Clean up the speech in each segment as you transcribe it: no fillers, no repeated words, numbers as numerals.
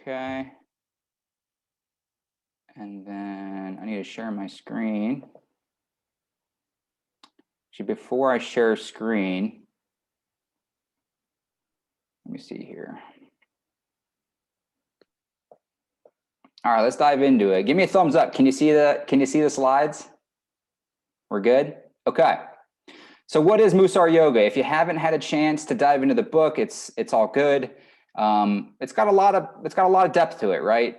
Okay. And then I need to share my screen. Actually, before I share screen, let me see here. All right, let's dive into it. Give me a thumbs up. Can you see the slides? We're good? Okay. So what is Mussar yoga? If you haven't had a chance to dive into the book, it's all good. It's got a lot of depth to it, right?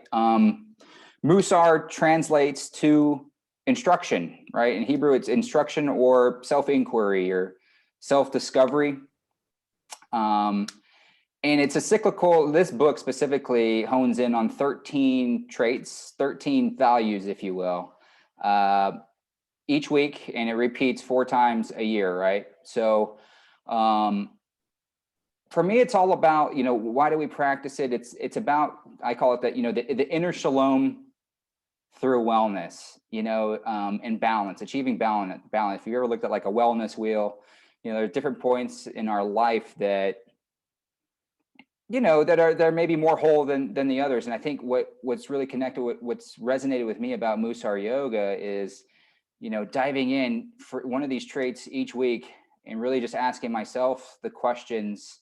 Mussar translates to instruction, right? In Hebrew, it's instruction or self-inquiry or self-discovery. And it's a cyclical, this book specifically hones in on 13 traits, 13 values, if you will, each week, and it repeats 4 times a year, right? So for me, it's all about, why do we practice it? It's about, I call it that, the inner shalom through wellness, and balance, achieving balance. If you ever looked at like a wellness wheel, there's different points in our life that, that are maybe more whole than the others. And I think what's really connected with what's resonated with me about Mussar yoga is, diving in for one of these traits each week and really just asking myself the questions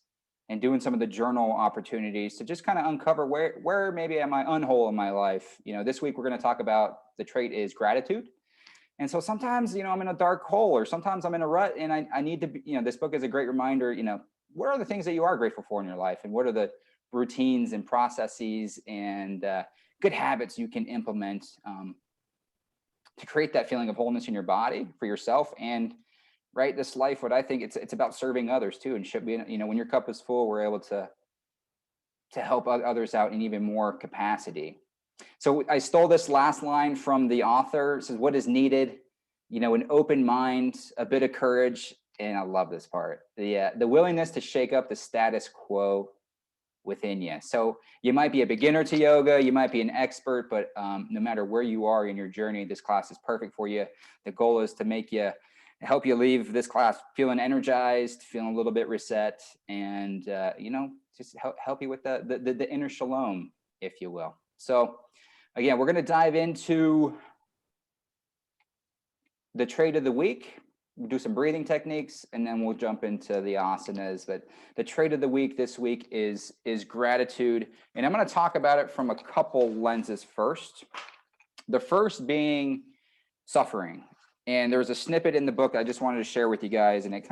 and doing some of the journal opportunities to just kind of uncover where maybe am I unwhole in my life. This week we're going to talk about the trait is gratitude. And so sometimes, I'm in a dark hole, or sometimes I'm in a rut, and I need to be, this book is a great reminder, what are the things that you are grateful for in your life, and what are the routines and processes and good habits you can implement to create that feeling of wholeness in your body for yourself. And right, this life, what I think it's about serving others too, and should be, when your cup is full, we're able to help others out in even more capacity. So I stole this last line from the author. It says, what is needed? An open mind, a bit of courage. And I love this part. The willingness to shake up the status quo within you. So you might be a beginner to yoga, you might be an expert, but no matter where you are in your journey, this class is perfect for you. The goal is to help you leave this class feeling energized, feeling a little bit reset, and just help you with the inner shalom, if you will. So again, we're going to dive into the trait of the week. We'll do some breathing techniques, and then we'll jump into the asanas. But the trait of the week this week is gratitude. And I'm going to talk about it from a couple lenses first. The first being suffering. And there was a snippet in the book I just wanted to share with you guys, and it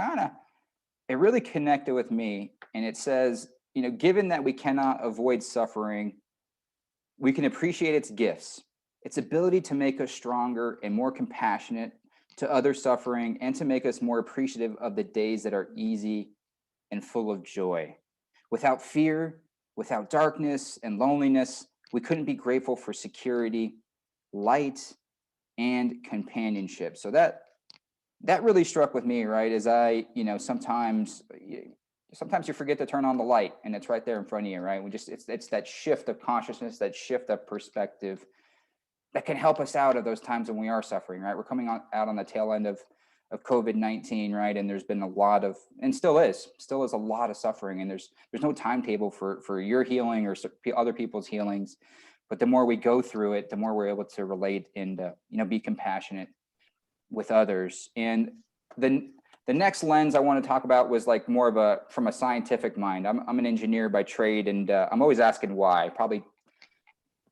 really connected with me. And it says, given that we cannot avoid suffering, we can appreciate its gifts, its ability to make us stronger and more compassionate to other suffering, and to make us more appreciative of the days that are easy and full of joy. Without fear, without darkness and loneliness, we couldn't be grateful for security, light, and companionship. So that really struck with me, right? As I, sometimes you forget to turn on the light, and it's right there in front of you, right? It's that shift of consciousness, that shift of perspective that can help us out of those times when we are suffering, right? We're coming out on the tail end of COVID-19, right? And there's been a lot of, and still is a lot of suffering. And there's no timetable for your healing or other people's healings. But the more we go through it, the more we're able to relate and, be compassionate with others. And the next lens I want to talk about was like more from a scientific mind. I'm an engineer by trade, and I'm always asking why. Probably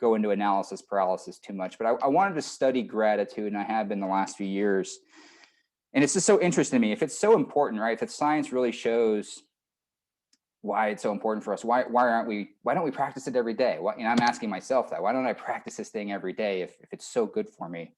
go into analysis paralysis too much, but I wanted to study gratitude, and I have been the last few years. And it's just so interesting to me. If it's so important, right? If the science really shows why it's so important for us, why don't we practice it every day? I'm asking myself that. Why don't I practice this thing every day if it's so good for me?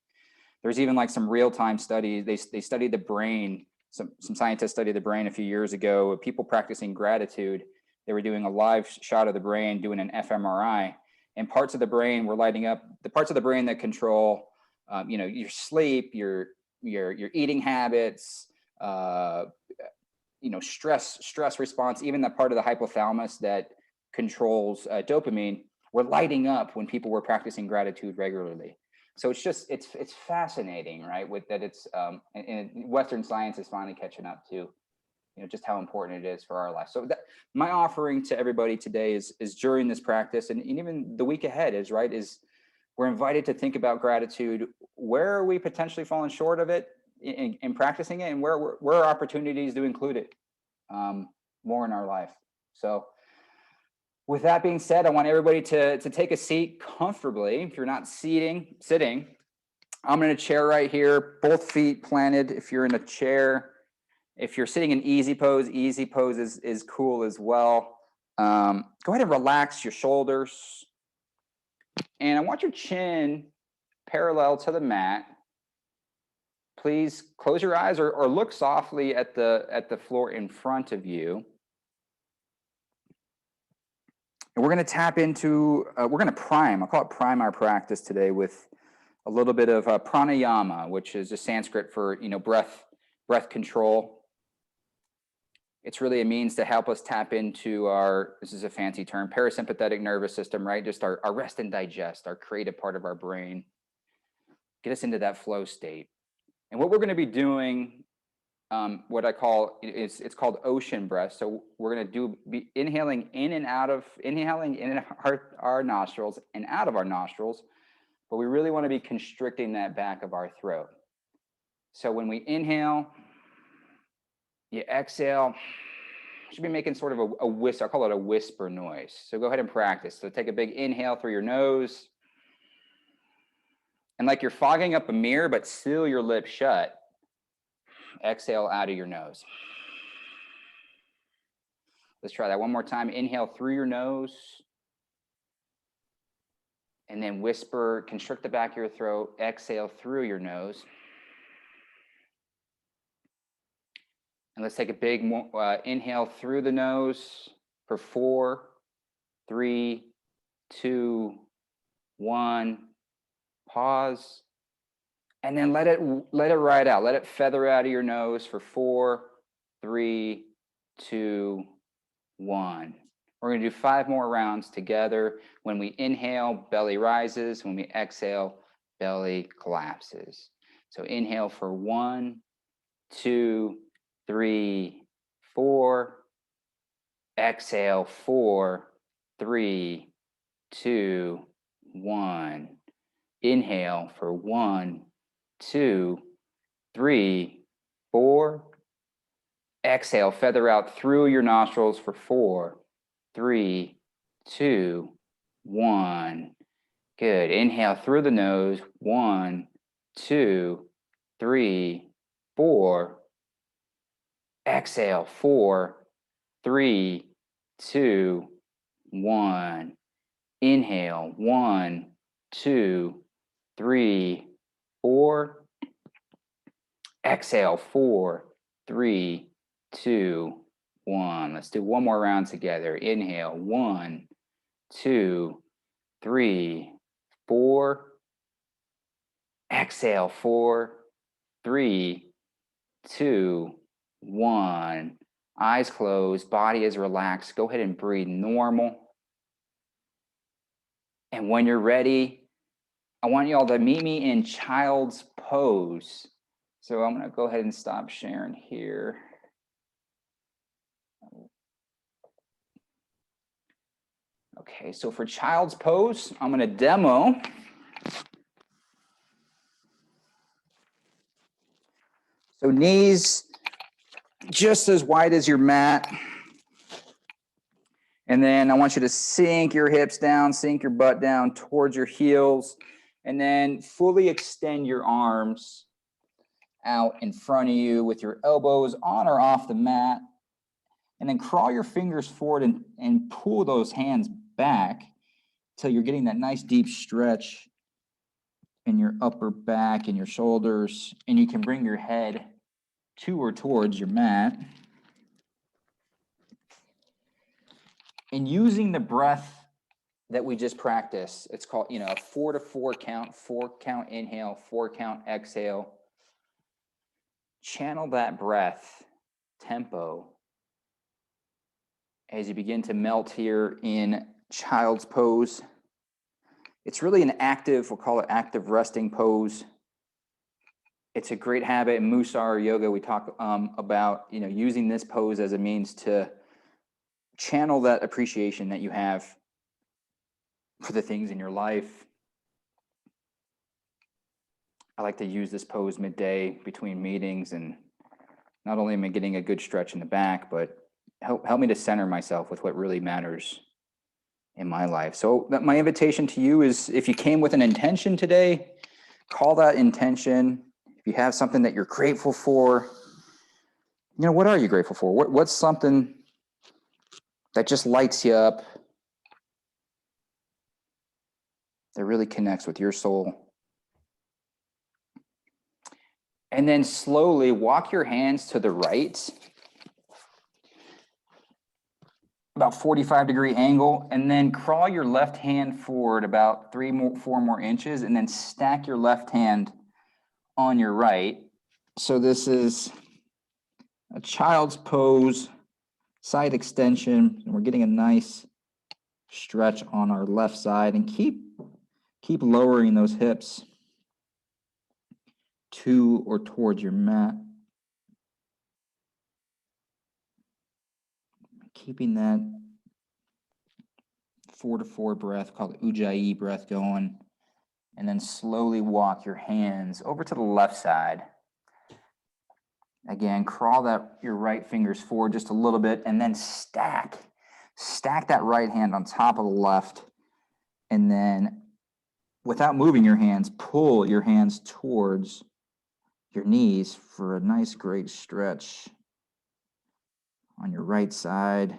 There's even like some real-time studies. They studied the brain. Some scientists studied the brain a few years ago of people practicing gratitude. They were doing a live shot of the brain, doing an fMRI, and parts of the brain were lighting up. The parts of the brain that control, your sleep, your eating habits, stress response, even that part of the hypothalamus that controls dopamine, were lighting up when people were practicing gratitude regularly. So it's fascinating, right? With that, it's and Western science is finally catching up to just how important it is for our life. So my offering to everybody today is during this practice, and even the week ahead is we're invited to think about gratitude. Where are we potentially falling short of it in practicing it, and where are opportunities to include it more in our life? So with that being said, I want everybody to take a seat comfortably. If you're not sitting, I'm in a chair right here, both feet planted. If you're in a chair, if you're sitting in easy pose is cool as well. Go ahead and relax your shoulders. And I want your chin parallel to the mat. Please close your eyes or look softly at the floor in front of you. And we're going to tap into, we're going to prime, I'll call it prime our practice today with a little bit of pranayama, which is a Sanskrit for, breath control. It's really a means to help us tap into this is a fancy term, parasympathetic nervous system, right? Just our rest and digest, our creative part of our brain. Get us into that flow state. And what we're going to be doing, what I call, it's called ocean breath. So we're going to be inhaling in our nostrils and out of our nostrils, but we really want to be constricting that back of our throat. So when we inhale, you exhale, you should be making sort of a whisper. I call it a whisper noise. So go ahead and practice. So take a big inhale through your nose. And like you're fogging up a mirror, but seal your lips shut. Exhale out of your nose. Let's try that one more time. Inhale through your nose. And then whisper, constrict the back of your throat. Exhale through your nose. And let's take a big inhale through the nose for 4, 3, 2, 1. Pause. And then let it ride out. Let it feather out of your nose for 4, 3, 2, 1. We're going to do 5 more rounds together. When we inhale, belly rises. When we exhale, belly collapses. So inhale for 1, 2, 3, 4. Exhale 4, 3, 2, 1. Inhale for 1, 2, 3, 4. Exhale, feather out through your nostrils for 4, 3, 2, 1. Good. Inhale through the nose. 1, 2, 3, 4. Exhale 4, 3, 2, 1. Inhale 1, 2, 3, 4. Exhale 4, 3, 2, 1. Let's do one more round together. Inhale 1, 2, 3, 4. Exhale 4, 3, 2, 1. Eyes closed, body is relaxed. Go ahead and breathe normal. And when you're ready, I want you all to meet me in child's pose. So I'm going to go ahead and stop sharing here. Okay, so for child's pose, I'm going to demo. So knees just as wide as your mat. And then I want you to sink your hips down, sink your butt down towards your heels, and then fully extend your arms out in front of you with your elbows on or off the mat. And then crawl your fingers forward and pull those hands back till you're getting that nice deep stretch in your upper back and your shoulders. And you can bring your head to or towards your mat. And using the breath that we just practiced, it's called, a 4 to 4 count, 4 count inhale, 4 count exhale. Channel that breath tempo as you begin to melt here in child's pose. It's really an active, we'll call it active resting pose. It's a great habit. In Mussar yoga, we talk about, using this pose as a means to channel that appreciation that you have for the things in your life. I like to use this pose midday between meetings, and not only am I getting a good stretch in the back, but help me to center myself with what really matters in my life. So my invitation to you is, if you came with an intention today, call that intention. If you have something that you're grateful for, what are you grateful for? What's something that just lights you up, that really connects with your soul? And then slowly walk your hands to the right, about 45-degree angle, and then crawl your left hand forward about 4 more inches, and then stack your left hand on your right. So this is a child's pose, side extension, and we're getting a nice stretch on our left side, and keep lowering those hips to or towards your mat. Keeping that 4-4 breath, called Ujjayi breath, going, and then slowly walk your hands over to the left side. Again, crawl your right fingers forward just a little bit, and then stack that right hand on top of the left, and then without moving your hands, pull your hands towards your knees for a nice, great stretch on your right side,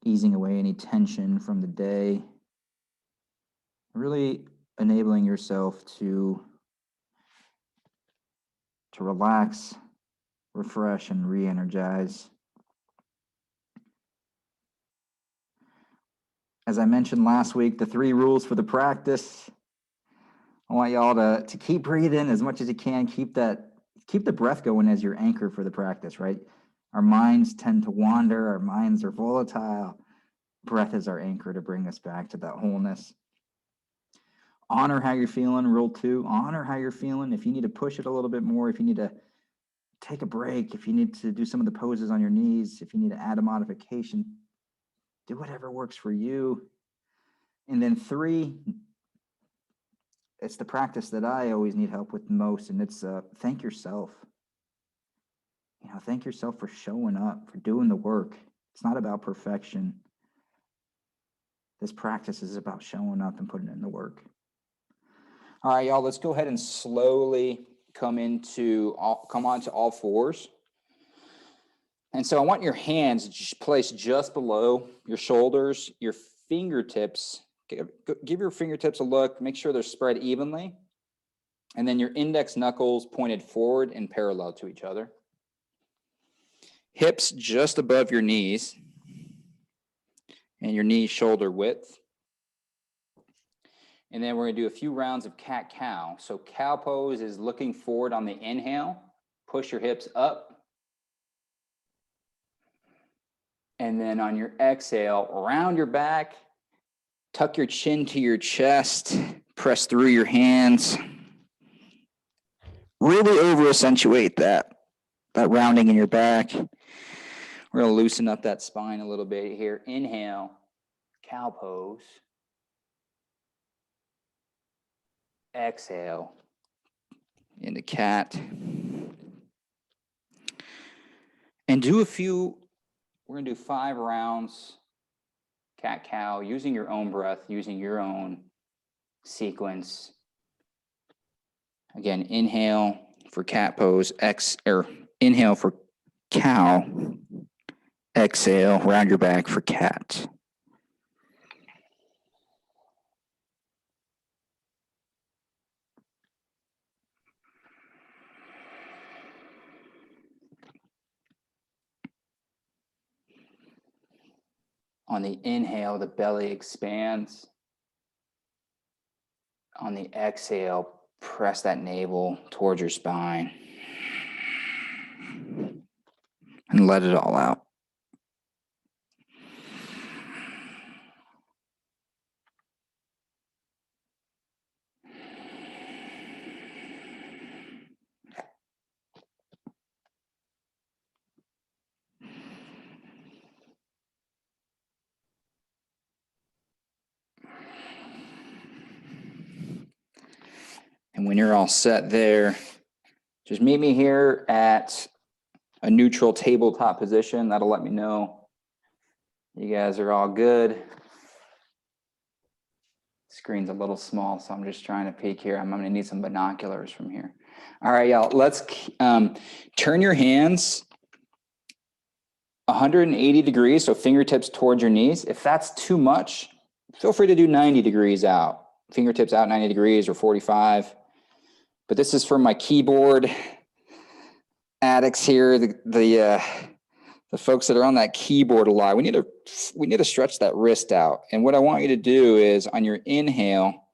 easing away any tension from the day, really enabling yourself to relax, refresh, and re-energize. As I mentioned last week, the 3 rules for the practice. I want y'all to keep breathing as much as you can. Keep the breath going as your anchor for the practice, right? Our minds tend to wander. Our minds are volatile. Breath is our anchor to bring us back to that wholeness. Honor how you're feeling. Rule 2, honor how you're feeling. If you need to push it a little bit more, if you need to take a break, if you need to do some of the poses on your knees, if you need to add a modification, do whatever works for you. And then 3, it's the practice that I always need help with most, and it's thank yourself. Thank yourself for showing up, for doing the work. It's not about perfection. This practice is about showing up and putting in the work. All right, y'all, let's go ahead and slowly come onto all fours. And so I want your hands placed just below your shoulders, your fingertips. Give your fingertips a look. Make sure they're spread evenly. And then your index knuckles pointed forward and parallel to each other. Hips just above your knees, and your knees shoulder width. And then we're going to do a few rounds of cat-cow. So cow pose is looking forward on the inhale. Push your hips up. And then on your exhale, round your back. Tuck your chin to your chest. Press through your hands. Really over-accentuate that rounding in your back. We're going to loosen up that spine a little bit here. Inhale, cow pose. Exhale into cat. And we're going to do 5 rounds, cat-cow, using your own breath, using your own sequence. Again, inhale for cat pose, inhale for cow, exhale, round your back for cat. On the inhale, the belly expands. On the exhale, press that navel towards your spine and let it all out. And when you're all set there, just meet me here at a neutral tabletop position. That'll let me know you guys are all good. Screen's a little small, so I'm just trying to peek here. I'm gonna need some binoculars from here. All right, y'all, let's turn your hands 180 degrees, so fingertips towards your knees. If that's too much, feel free to do 90 degrees out. Fingertips out 90 degrees or 45. But this is for my keyboard addicts here, the folks that are on that keyboard a lot. We need to stretch that wrist out. And what I want you to do is on your inhale,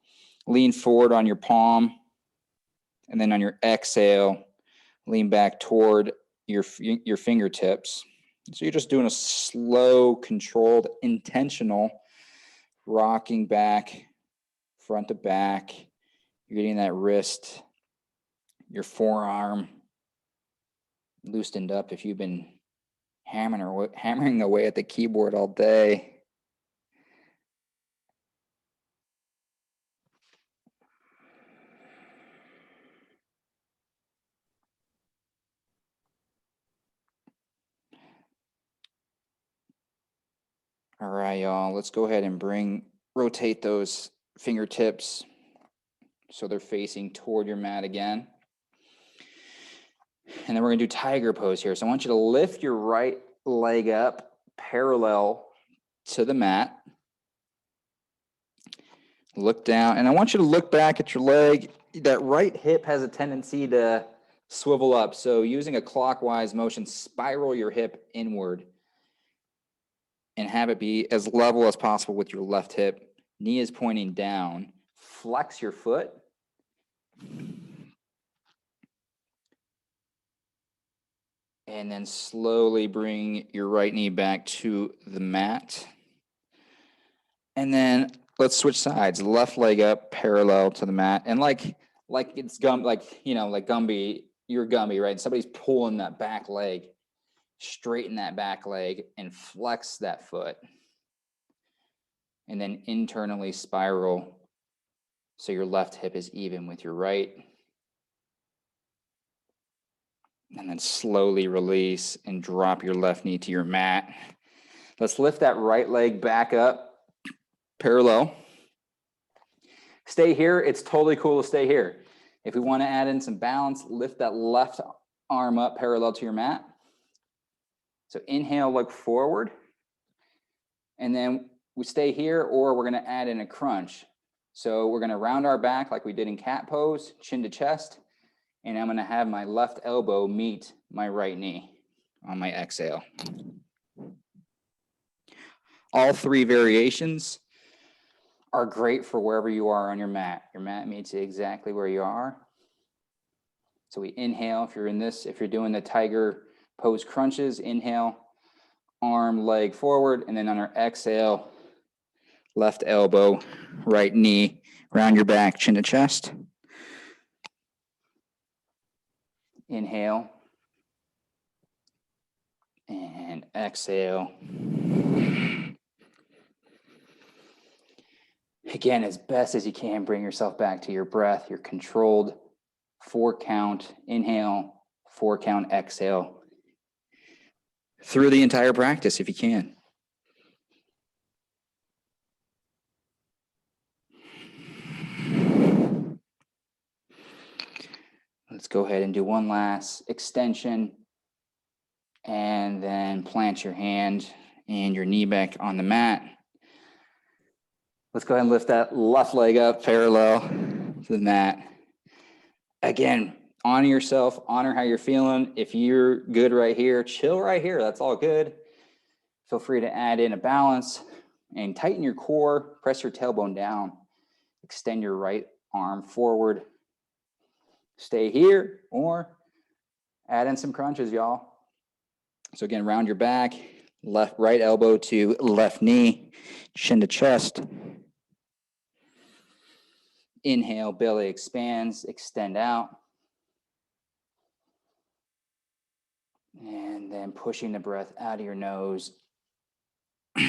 lean forward on your palm, and then on your exhale, lean back toward your fingertips. So you're just doing a slow, controlled, intentional rocking back, front to back. You're getting that wrist, your forearm loosened up if you've been hammering away at the keyboard all day. All right, y'all, let's go ahead and rotate those fingertips so they're facing toward your mat again. And then we're gonna do tiger pose here. So I want you to lift your right leg up parallel to the mat. Look down, and I want you to look back at your leg. That right hip has a tendency to swivel up. So using a clockwise motion, spiral your hip inward and have it be as level as possible with your left hip. Knee is pointing down. Flex your foot. And then slowly bring your right knee back to the mat. And then let's switch sides. Left leg up parallel to the mat. And like it's like Gumby, you're Gumby, right? Somebody's pulling that back leg. Straighten that back leg and flex that foot. And then internally spiral so your left hip is even with your right. And then slowly release and drop your left knee to your mat. Let's lift that right leg back up, parallel. Stay here. It's totally cool to stay here. If we want to add in some balance, lift that left arm up parallel to your mat. So inhale, look forward. And then we stay here, or we're going to add in a crunch. So we're going to round our back like we did in cat pose, chin to chest. And I'm going to have my left elbow meet my right knee on my exhale. All three variations are great for wherever you are on your mat. Your mat meets exactly where you are. So we inhale, if you're doing the tiger pose crunches, inhale, arm, leg forward, and then on our exhale, left elbow, right knee, round your back, chin to chest. Inhale. And exhale. Again, as best as you can, bring yourself back to your breath, your controlled 4-count inhale, 4-count exhale through the entire practice if you can. Let's go ahead and do one last extension and then plant your hand and your knee back on the mat. Let's go ahead and lift that left leg up parallel to the mat. Again, honor yourself, honor how you're feeling. If you're good right here, chill right here. That's all good. Feel free to add in a balance and tighten your core, press your tailbone down, extend your right arm forward. Stay here or add in some crunches, y'all. So again, round your back, right elbow to left knee, chin to chest. Inhale, belly expands, extend out. And then pushing the breath out of your nose. Crunch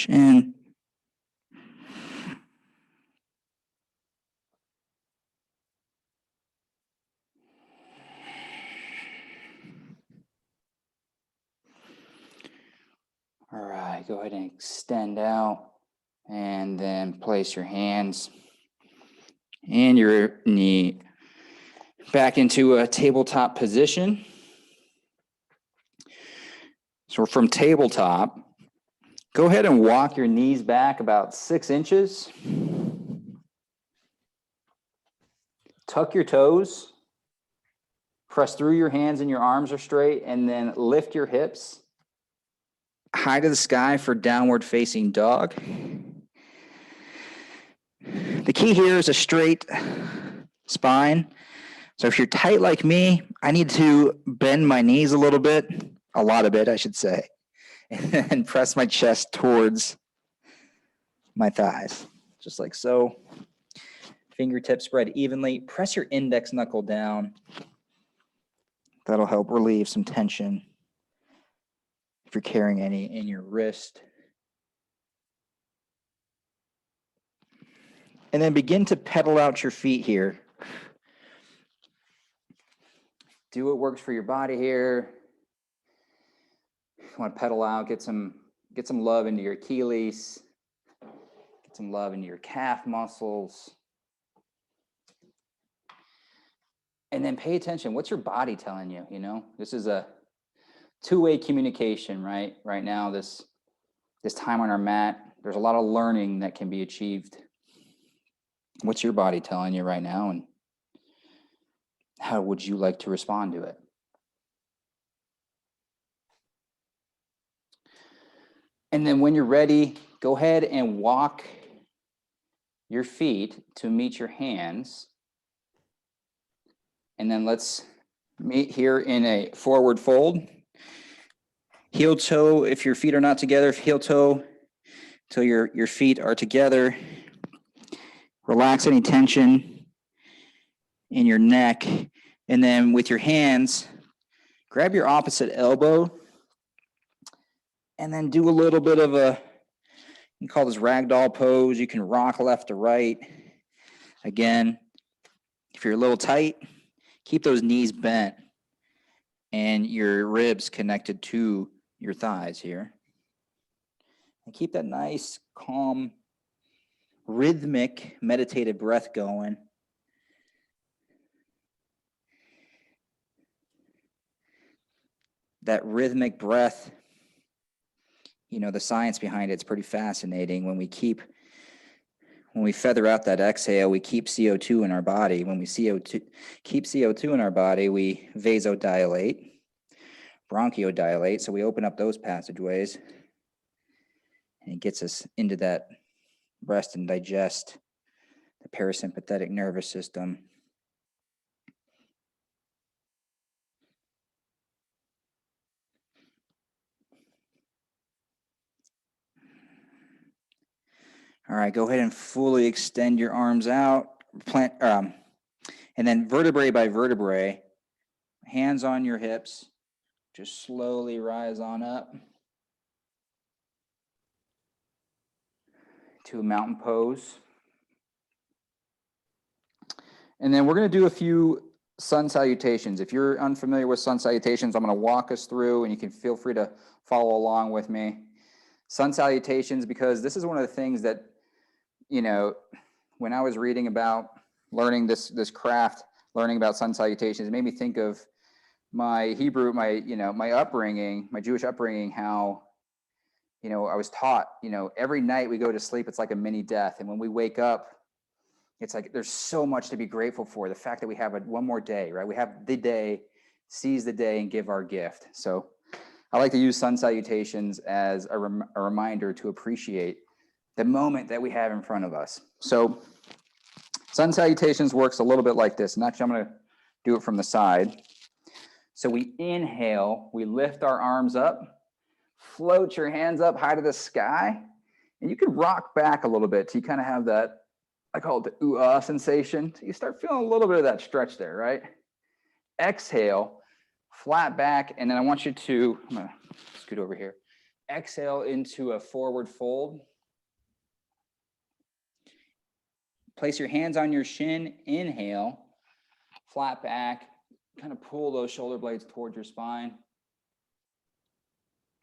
in. All right, go ahead and extend out and then place your hands and your knee back into a tabletop position. So from tabletop, go ahead and walk your knees back about 6 inches. Tuck your toes. Press through your hands and your arms are straight, and then lift your hips high to the sky for downward facing dog. The key here is a straight spine. So if you're tight like me, I need to bend my knees a little bit, a lot of it, I should say, and press my chest towards my thighs, just like so. Fingertips spread evenly. Press your index knuckle down. That'll help relieve some tension if you're carrying any in your wrist. And then begin to pedal out your feet here. Do what works for your body here. You want to pedal out, get some love into your Achilles, get some love into your calf muscles. And then pay attention. What's your body telling you? You know, this is a two-way communication, right? Right now, this time on our mat, there's a lot of learning that can be achieved. What's your body telling you right now, and how would you like to respond to it? And then when you're ready, go ahead and walk your feet to meet your hands. And then let's meet here in a forward fold. Heel toe, if your feet are not together, heel toe till your feet are together. Relax any tension in your neck. And then with your hands, grab your opposite elbow and then do a little bit of a, you can call this ragdoll pose. You can rock left to right. Again, if you're a little tight, keep those knees bent and your ribs connected to your thighs here. And keep that nice, calm, rhythmic, meditative breath going. That rhythmic breath, you know, the science behind it's pretty fascinating. When we feather out that exhale, we keep CO2 in our body. When we keep CO2 in our body, we vasodilate, bronchiodilate, so we open up those passageways, and it gets us into that rest and digest, the parasympathetic nervous system. All right, go ahead and fully extend your arms out, and then vertebrae by vertebrae, hands on your hips, just slowly rise on up to a mountain pose. And then we're going to do a few sun salutations. If you're unfamiliar with sun salutations, I'm going to walk us through, and you can feel free to follow along with me. Sun salutations, because this is one of the things that, you know, when I was reading about learning this craft, learning about sun salutations, it made me think of my Hebrew, my upbringing, my Jewish upbringing, how, you know, I was taught, you know, every night we go to sleep, it's like a mini death. And when we wake up, it's like there's so much to be grateful for. The fact that we have one more day, right? We have the day, seize the day and give our gift. So I like to use sun salutations as a reminder to appreciate the moment that we have in front of us. So sun salutations works a little bit like this. And actually, I'm going to do it from the side. So we inhale, we lift our arms up, float your hands up high to the sky, and you can rock back a little bit. So you kind of have that, I call it the ooh-ah sensation. So you start feeling a little bit of that stretch there, right? Exhale, flat back, and then I want you to, I'm going to scoot over here. Exhale into a forward fold. Place your hands on your shin, inhale, flat back, kind of pull those shoulder blades towards your spine.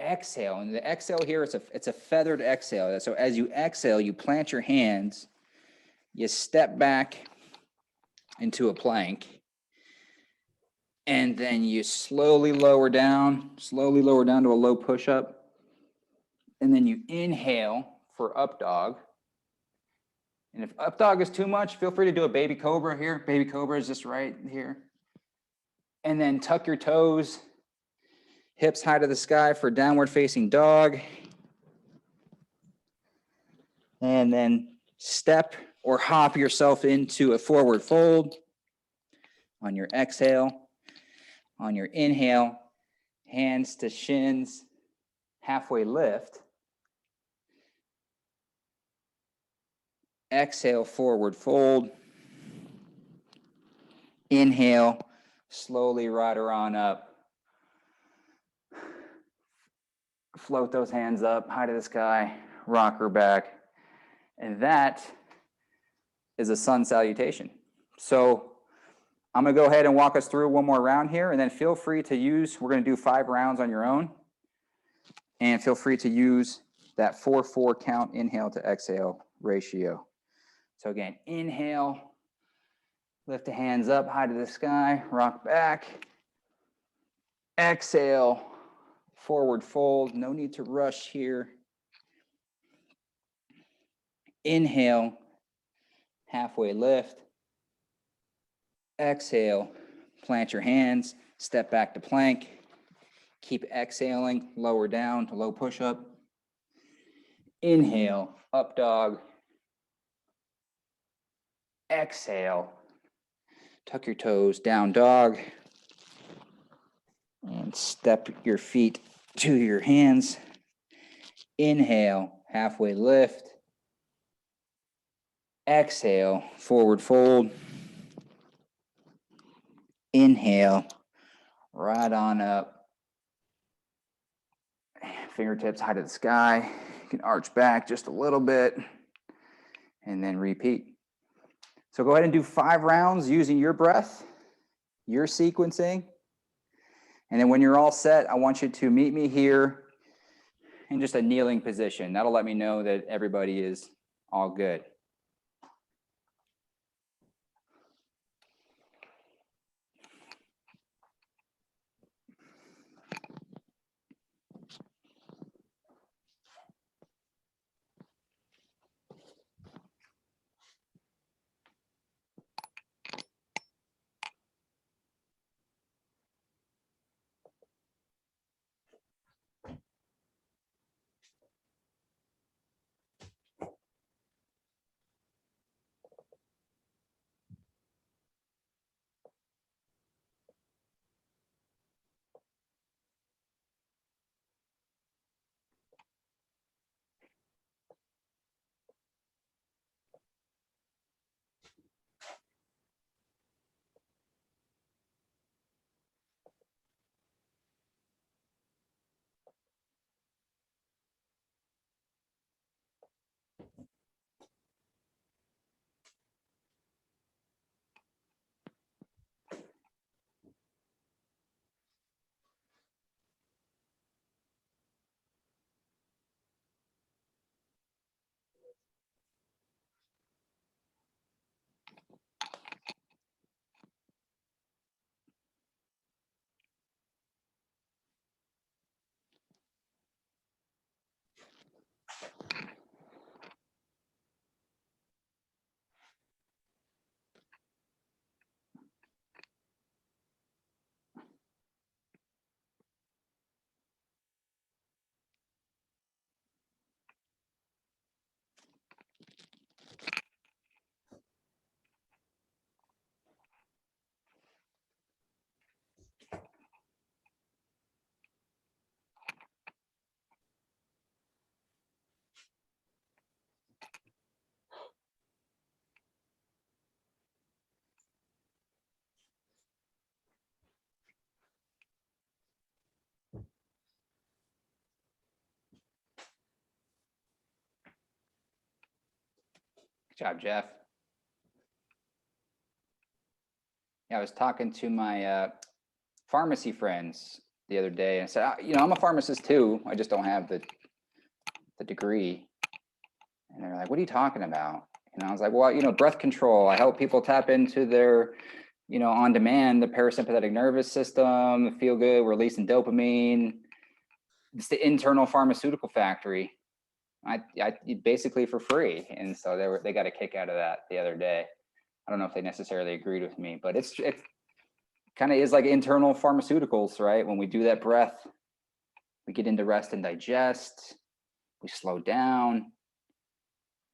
Exhale, and the exhale here, it's a feathered exhale. So as you exhale, you plant your hands, you step back into a plank, and then you slowly lower down to a low push-up, and then you inhale for up dog. And if up dog is too much, feel free to do a baby cobra here. Baby cobra is just right here. And then tuck your toes, hips high to the sky for downward facing dog. And then step or hop yourself into a forward fold on your exhale. On your inhale, hands to shins, halfway lift. Exhale, forward fold. Inhale, slowly ride her on up. Float those hands up, high to the sky, rock her back. And that is a sun salutation. So I'm going to go ahead and walk us through one more round here, and then feel free to use, we're going to do 5 rounds on your own, and feel free to use that 4-4 count inhale to exhale ratio. So again, inhale, lift the hands up, high to the sky, rock back. Exhale, forward fold, no need to rush here. Inhale, halfway lift. Exhale, plant your hands, step back to plank. Keep exhaling, lower down to low push-up. Inhale, up dog. Exhale, tuck your toes, down dog. And step your feet to your hands. Inhale, halfway lift. Exhale, forward fold. Inhale, right on up. Fingertips high to the sky. You can arch back just a little bit and then repeat. So go ahead and do 5 rounds using your breath, your sequencing. And then when you're all set, I want you to meet me here in just a kneeling position. That'll let me know that everybody is all good. Good job, Jeff. Yeah, I was talking to my pharmacy friends the other day. And I said, you know, I'm a pharmacist too. I just don't have the degree. And they're like, what are you talking about? And I was like, well, you know, breath control. I help people tap into their, you know, on demand, the parasympathetic nervous system, feel good, releasing dopamine. It's the internal pharmaceutical factory. I basically for free. And so they got a kick out of that the other day. I don't know if they necessarily agreed with me, but it kind of is like internal pharmaceuticals, right? When we do that breath, we get into rest and digest. We slow down.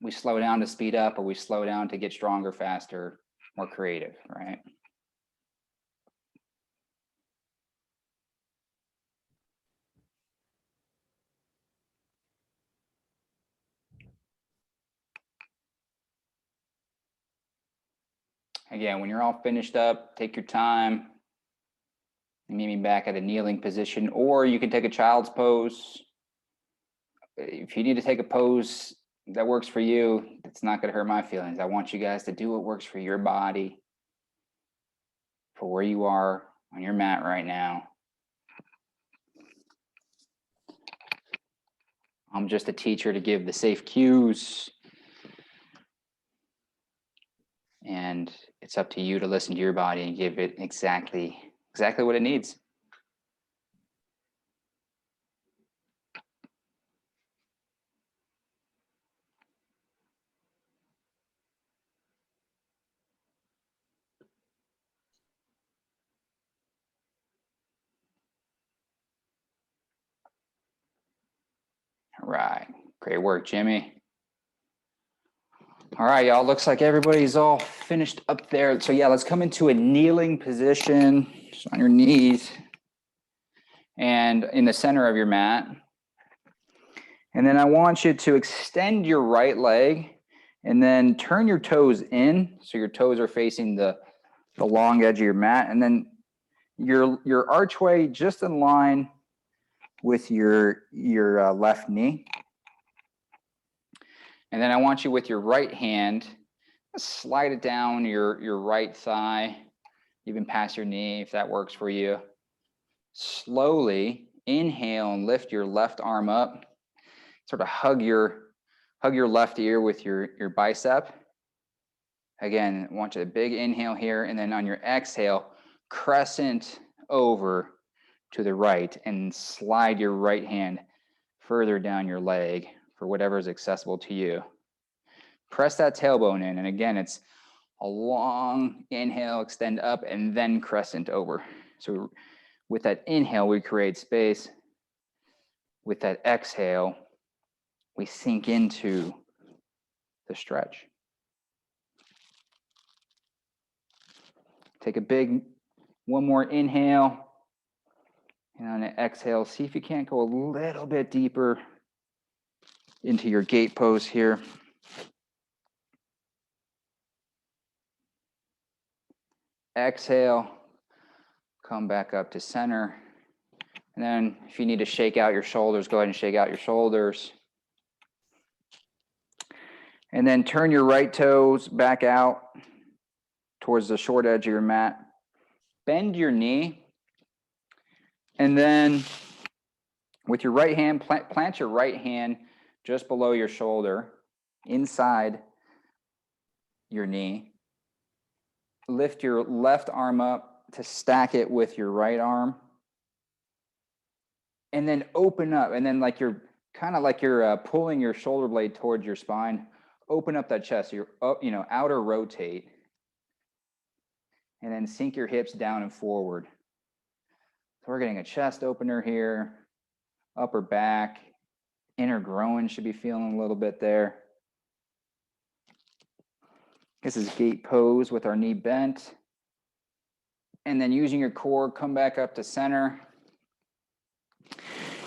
We slow down to speed up, or we slow down to get stronger, faster, more creative, right? Again, when you're all finished up, take your time. Meet me back at a kneeling position, or you can take a child's pose. If you need to take a pose that works for you, it's not going to hurt my feelings. I want you guys to do what works for your body, for where you are on your mat right now. I'm just a teacher to give the safe cues. And it's up to you to listen to your body and give it exactly what it needs. All right, great work, Jimmy. All right, y'all, looks like everybody's all finished up there. So yeah, let's come into a kneeling position, just on your knees and in the center of your mat. And then I want you to extend your right leg and then turn your toes in. So your toes are facing the long edge of your mat, and then your archway just in line with your left knee. And then I want you with your right hand, slide it down your right thigh, even past your knee if that works for you. Slowly inhale and lift your left arm up. Sort of hug your left ear with your bicep. Again, I want you to big inhale here, and then on your exhale, crescent over to the right and slide your right hand further down your leg for whatever is accessible to you. Press that tailbone in, and again, it's a long inhale, extend up, and then crescent over. So with that inhale, we create space. With that exhale, we sink into the stretch. Take a big one more inhale, and on an exhale, see if you can't go a little bit deeper into your gate pose here. Exhale, come back up to center. And then if you need to shake out your shoulders, go ahead and shake out your shoulders. And then turn your right toes back out towards the short edge of your mat. Bend your knee. And then with your right hand, plant your right hand just below your shoulder, inside your knee. Lift your left arm up to stack it with your right arm. And then open up, and then like you're pulling your shoulder blade towards your spine. Open up that chest. You're outer rotate, and then sink your hips down and forward. So we're getting a chest opener here, upper back, inner groin should be feeling a little bit there. This is gate pose with our knee bent, and then using your core, come back up to center.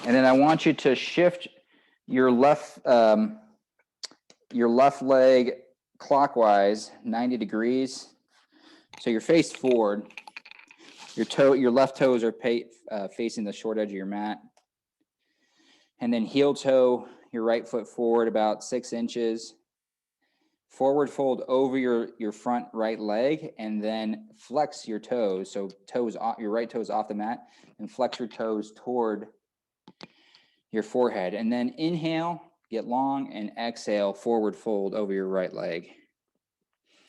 And then I want you to shift your left leg clockwise 90 degrees. So you're faced forward. Your left toes are facing the short edge of your mat. And then heel toe your right foot forward about 6 inches. Forward fold over your front right leg, and then flex your toes. So toes off, your right toes off the mat, and flex your toes toward your forehead. And then inhale, get long, and exhale, forward fold over your right leg.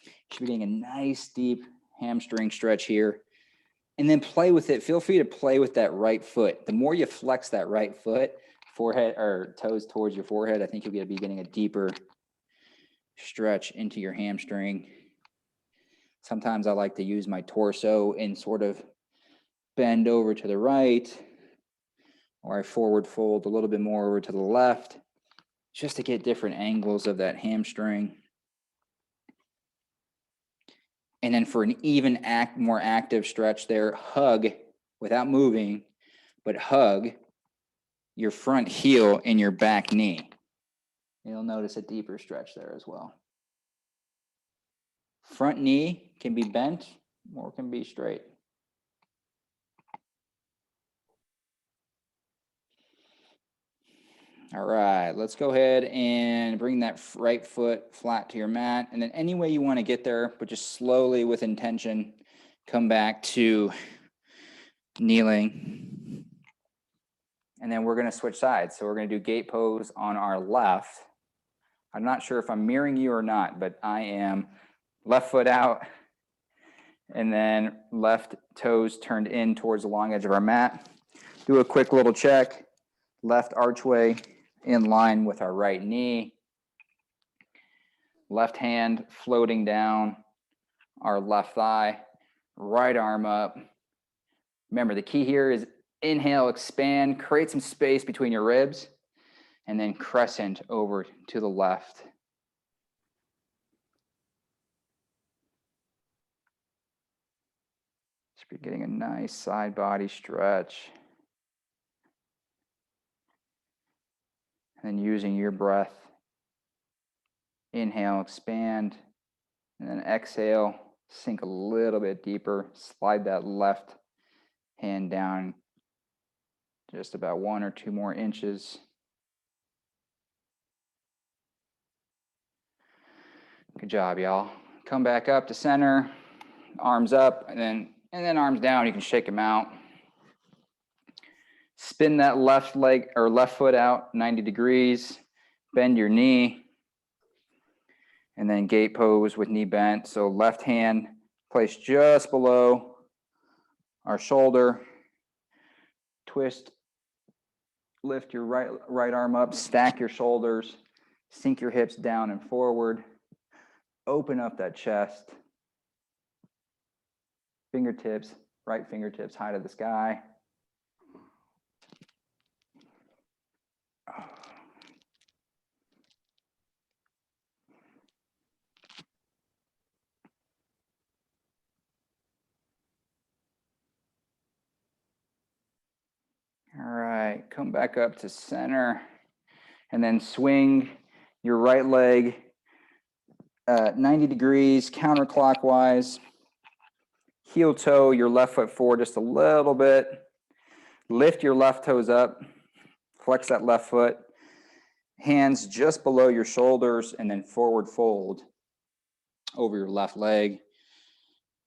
You should be getting a nice deep hamstring stretch here. And then play with it. Feel free to play with that right foot. The more you flex that right foot, forehead or toes towards your forehead, I think you'll be getting a deeper stretch into your hamstring. Sometimes I like to use my torso and sort of bend over to the right, or I forward fold a little bit more over to the left, just to get different angles of that hamstring. And then for an even more active stretch there, hug without moving, but hug your front heel and your back knee. You'll notice a deeper stretch there as well. Front knee can be bent or can be straight. All right, let's go ahead and bring that right foot flat to your mat. And then any way you want to get there, but just slowly with intention, come back to kneeling. And then we're going to switch sides. So we're going to do gate pose on our left. I'm not sure if I'm mirroring you or not, but I am left foot out and then left toes turned in towards the long edge of our mat. Do a quick little check. Left archway in line with our right knee. Left hand floating down our left thigh. Right arm up. Remember, the key here is inhale, expand, create some space between your ribs, and then crescent over to the left. Should be getting a nice side body stretch. And then using your breath, inhale, expand, and then exhale, sink a little bit deeper, slide that left hand down just about 1 or 2 more inches. Good job, y'all. Come back up to center, arms up, and then arms down. You can shake them out. Spin that left leg or left foot out 90 degrees. Bend your knee. And then gate pose with knee bent. So left hand placed just below our shoulder. Twist, lift your right arm up, stack your shoulders, sink your hips down and forward. Open up that chest. Fingertips, right fingertips high to the sky. All right, come back up to center and then swing your right leg 90 degrees counterclockwise. Heel toe your left foot forward just a little bit. Lift your left toes up. Flex that left foot. Hands just below your shoulders and then forward fold over your left leg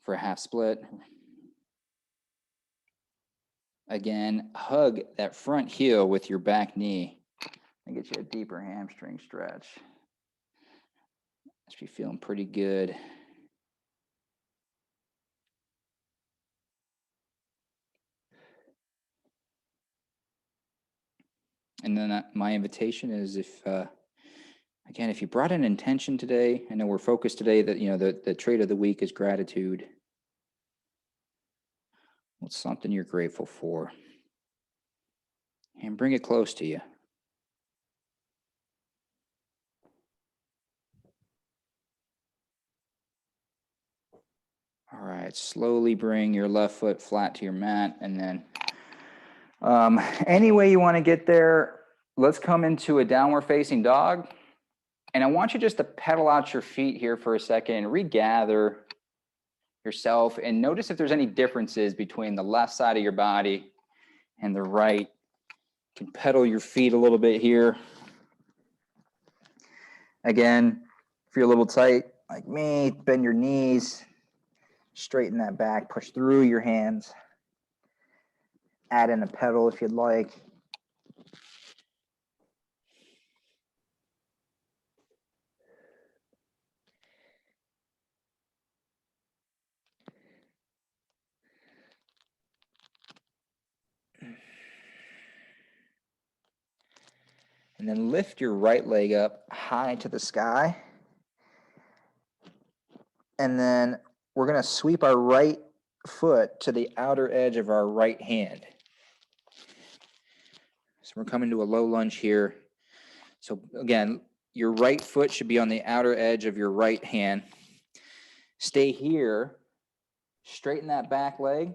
for a half split. Again, hug that front heel with your back knee and get you a deeper hamstring stretch. Must be feeling pretty good. And then my invitation is again, if you brought an intention today, I know we're focused today that, the trait of the week is gratitude. What's something you're grateful for? And bring it close to you. All right, slowly bring your left foot flat to your mat, and then any way you want to get there, let's come into a downward facing dog. And I want you just to pedal out your feet here for a second and regather yourself and notice if there's any differences between the left side of your body and the right. You can pedal your feet a little bit here. Again, you're a little tight, like me, bend your knees, straighten that back, push through your hands. Add in a pedal if you'd like. And then lift your right leg up high to the sky. And then we're going to sweep our right foot to the outer edge of our right hand. So we're coming to a low lunge here. So again, your right foot should be on the outer edge of your right hand. Stay here, straighten that back leg,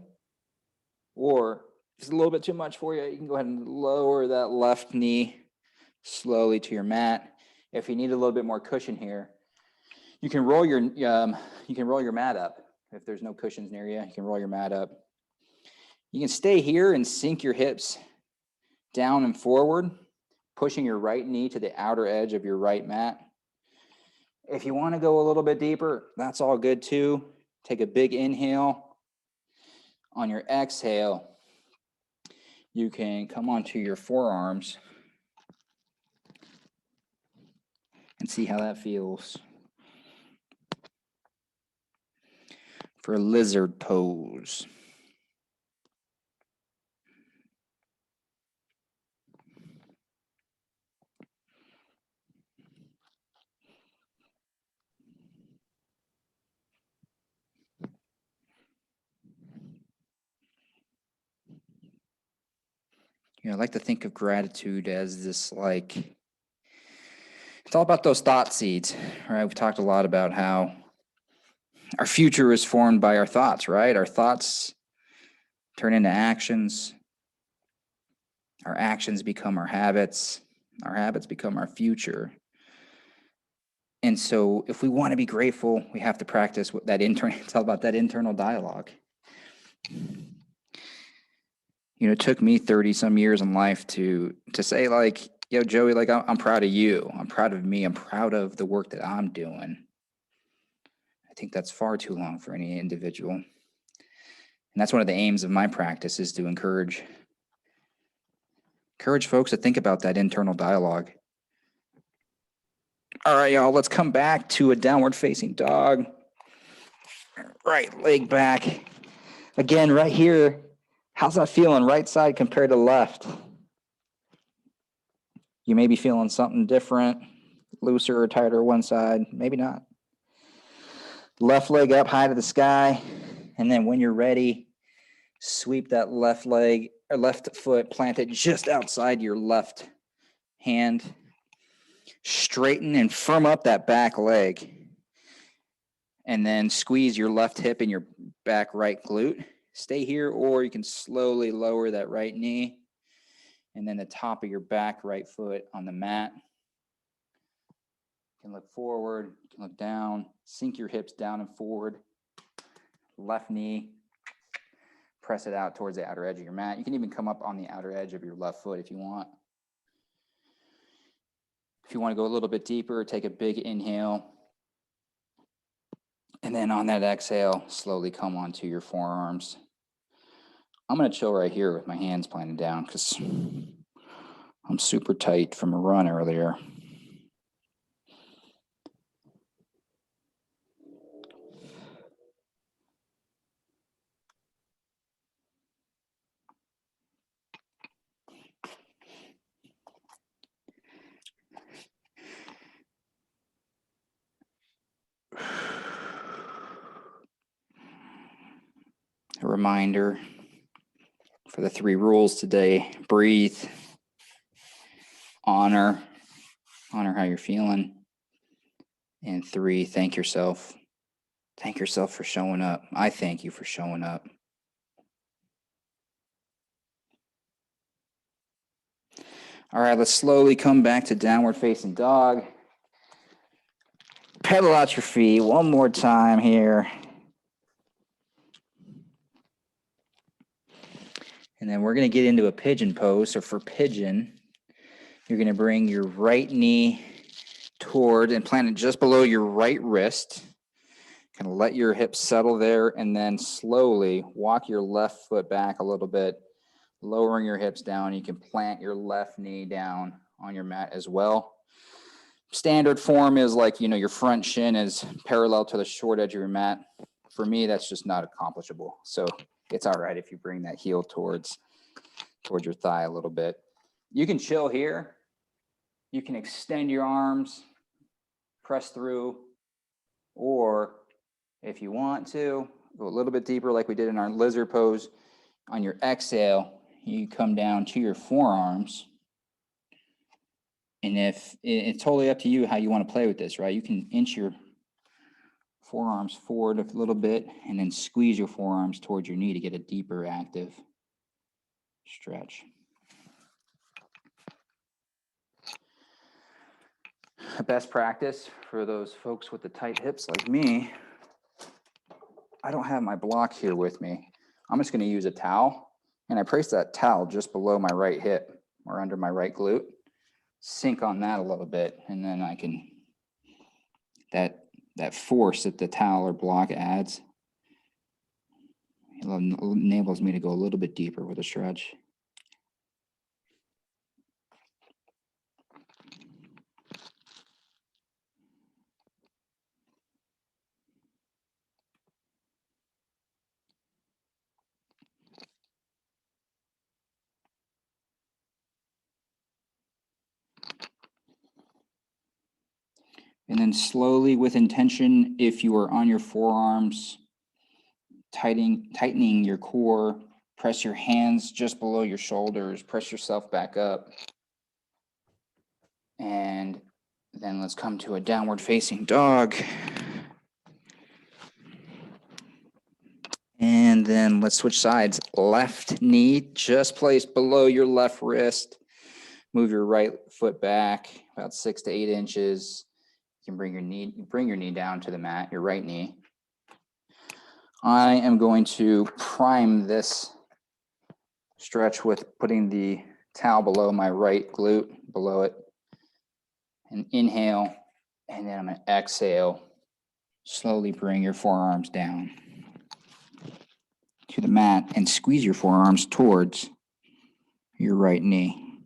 or if it's a little bit too much for you, you can go ahead and lower that left knee slowly to your mat. If you need a little bit more cushion here, you can roll your mat up. If there's no cushions near you, you can roll your mat up. You can stay here and sink your hips down and forward, pushing your right knee to the outer edge of your right mat. If you want to go a little bit deeper, that's all good too. Take a big inhale. On your exhale, you can come onto your forearms and see how that feels. For a lizard pose. You know, I like to think of gratitude as this, like, it's all about those thought seeds, right? We've talked a lot about how our future is formed by our thoughts, right? Our thoughts turn into actions. Our actions become our habits. Our habits become our future. And so if we want to be grateful, we have to practice that internal, it's all about that internal dialogue. You know, it took me 30 some years in life to say, like, yo, Joey, like, I'm proud of you. I'm proud of me. I'm proud of the work that I'm doing. I think that's far too long for any individual. And that's one of the aims of my practice, is to encourage folks to think about that internal dialogue. All right, y'all, let's come back to a downward facing dog. Right leg back. Again, right here, how's that feeling? Right side compared to left. You may be feeling something different, looser or tighter one side, maybe not. Left leg up high to the sky, and then when you're ready, sweep that left leg or left foot, plant it just outside your left hand. Straighten and firm up that back leg. And then squeeze your left hip and your back right glute. Stay here, or you can slowly lower that right knee. And then the top of your back right foot on the mat. You can look forward, you can look down, sink your hips down and forward. Left knee, press it out towards the outer edge of your mat. You can even come up on the outer edge of your left foot if you want. If you want to go a little bit deeper, take a big inhale. And then on that exhale, slowly come onto your forearms. I'm going to chill right here with my hands planted down because I'm super tight from a run earlier. A reminder for the 3 rules today: breathe, honor how you're feeling, and 3, thank yourself. Thank yourself for showing up. I thank you for showing up. All right, let's slowly come back to downward facing dog. Pedal out your feet one more time here. And then we're going to get into a pigeon pose. So for pigeon, you're going to bring your right knee toward and plant it just below your right wrist. Kind of let your hips settle there and then slowly walk your left foot back a little bit, lowering your hips down. You can plant your left knee down on your mat as well. Standard form is like, your front shin is parallel to the short edge of your mat. For me, that's just not accomplishable. So it's all right if you bring that heel towards your thigh a little bit. You can chill here. You can extend your arms, press through, or if you want to, go a little bit deeper like we did in our lizard pose. On your exhale, you come down to your forearms. And if it's totally up to you how you want to play with this, right? You can inch your forearms forward a little bit and then squeeze your forearms towards your knee to get a deeper active stretch. A best practice for those folks with the tight hips like me, I don't have my block here with me. I'm just going to use a towel, and I place that towel just below my right hip or under my right glute. Sink on that a little bit, and then I can, that force that the towel or block adds, it enables me to go a little bit deeper with a stretch. And then slowly with intention, if you are on your forearms, tightening your core, press your hands just below your shoulders, press yourself back up. And then let's come to a downward facing dog. And then let's switch sides. Left knee just placed below your left wrist. Move your right foot back about 6 to 8 inches. You can bring your knee down to the mat, your right knee. I am going to prime this stretch with putting the towel below my right glute, below it. And inhale, and then I'm going to exhale. Slowly bring your forearms down to the mat and squeeze your forearms towards your right knee.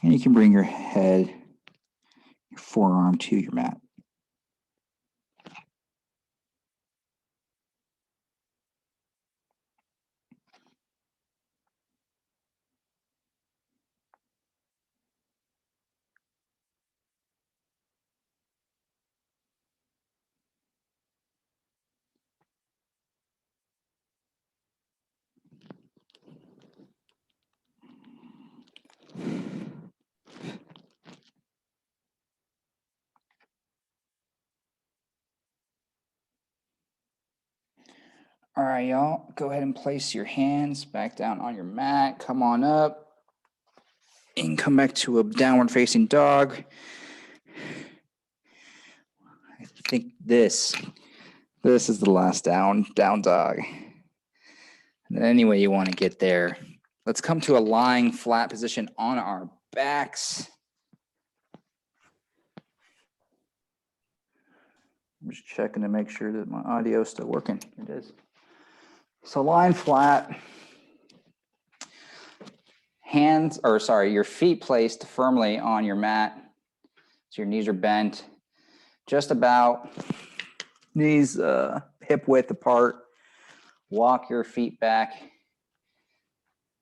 And you can bring your head, your forearm to your mat. All right, y'all, go ahead and place your hands back down on your mat. Come on up and come back to a downward facing dog. I think this is the last down dog. And then any way you want to get there. Let's come to a lying flat position on our backs. I'm just checking to make sure that my audio is still working. It is. So lying flat, your feet placed firmly on your mat. So your knees are bent, just about knees hip width apart. Walk your feet back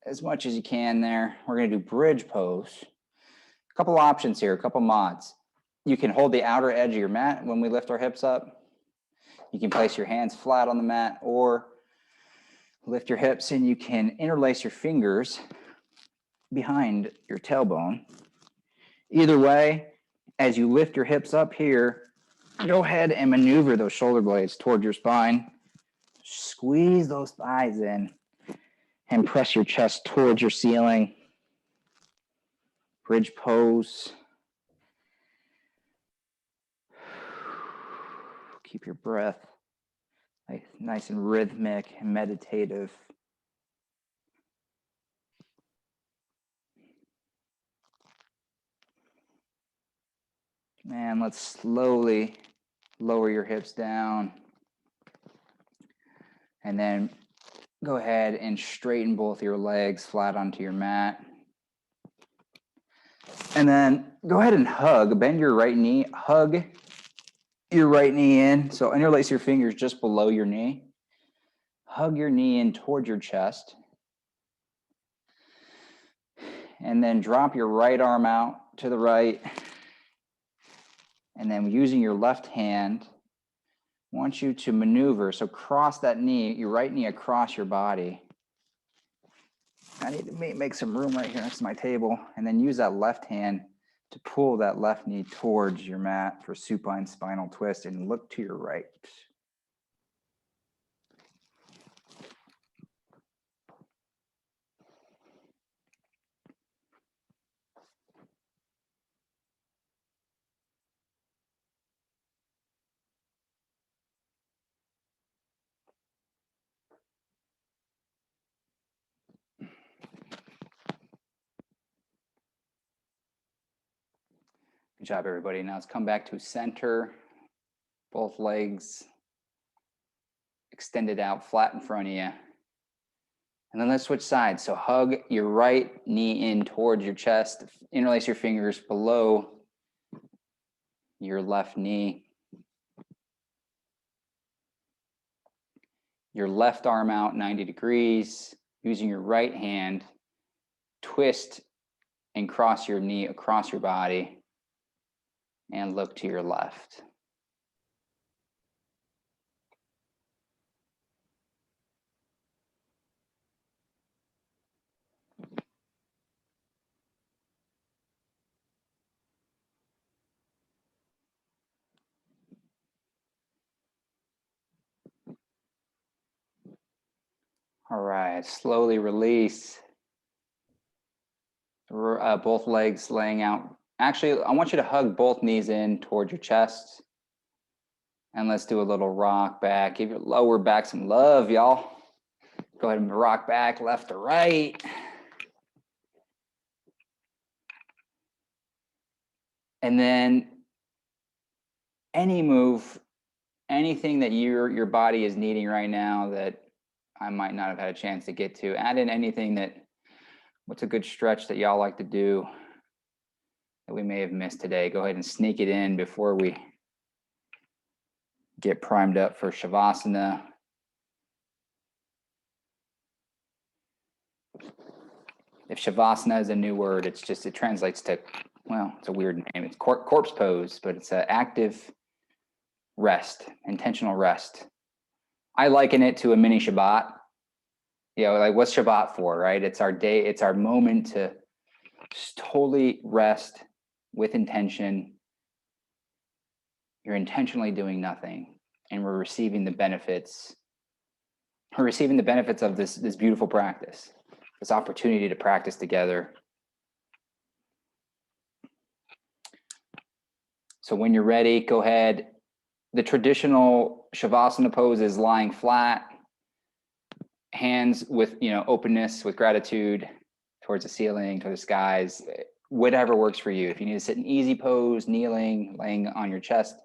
as much as you can there. We're going to do bridge pose. A couple options here, a couple mods. You can hold the outer edge of your mat when we lift our hips up. You can place your hands flat on the mat or lift your hips and you can interlace your fingers behind your tailbone. Either way, as you lift your hips up here, go ahead and maneuver those shoulder blades toward your spine. Squeeze those thighs in and press your chest towards your ceiling. Bridge pose. Keep your breath nice and rhythmic and meditative. And let's slowly lower your hips down. And then go ahead and straighten both your legs flat onto your mat. And then go ahead and hug, bend your right knee, hug your right knee in. So interlace your fingers just below your knee. Hug your knee in towards your chest. And then drop your right arm out to the right. And then using your left hand, I want you to maneuver. So cross that knee, your right knee across your body. I need to make some room right here next to my table. And then use that left hand to pull that left knee towards your mat for supine spinal twist and look to your right. Good job, everybody. Now let's come back to center. Both legs extended out flat in front of you. And then let's switch sides. So hug your right knee in towards your chest. Interlace your fingers below your left knee. Your left arm out 90 degrees. Using your right hand, twist and cross your knee across your body and look to your left. All right, slowly release. Both legs laying out. Actually, I want you to hug both knees in towards your chest. And let's do a little rock back. Give your lower back some love, y'all. Go ahead and rock back left to right. And then any move, anything that your body is needing right now that I might not have had a chance to get to, add in anything that, what's a good stretch that y'all like to do that we may have missed today. Go ahead and sneak it in before we get primed up for Shavasana. If Shavasana is a new word, it's just, it translates to, well, it's a weird name. It's corpse pose, but it's an active rest, intentional rest. I liken it to a mini Shabbat. You know, like what's Shabbat for, right? It's our day, it's our moment to just totally rest with intention. You're intentionally doing nothing, and we're receiving the benefits. We're receiving the benefits of this beautiful practice, this opportunity to practice together. So when you're ready, go ahead. The traditional Shavasana pose is lying flat, hands with, openness, with gratitude towards the ceiling, towards the skies, whatever works for you. If you need to sit in easy pose, kneeling, laying on your chest,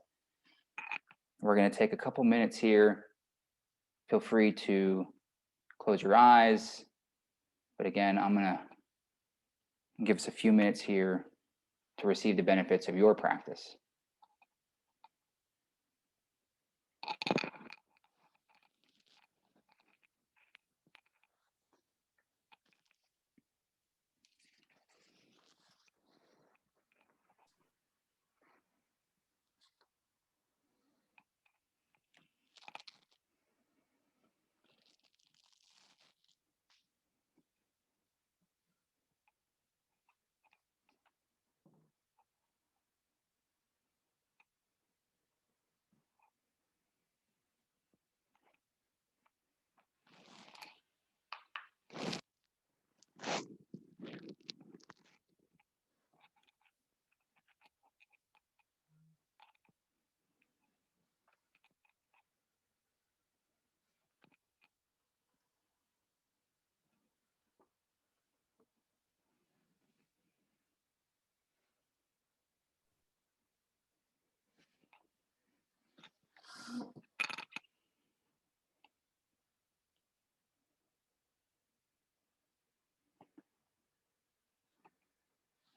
we're going to take a couple minutes here. Feel free to close your eyes. But again, I'm going to give us a few minutes here to receive the benefits of your practice.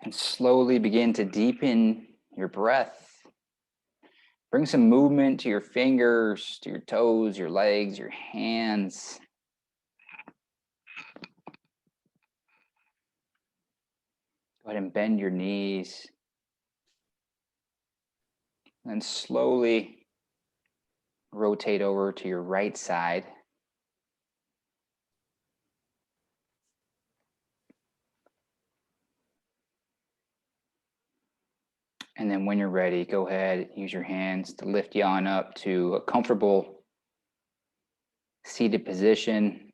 And slowly begin to deepen your breath. Bring some movement to your fingers, to your toes, your legs, your hands. Go ahead and bend your knees. And slowly rotate over to your right side. And then when you're ready, go ahead, use your hands to lift you on up to a comfortable seated position.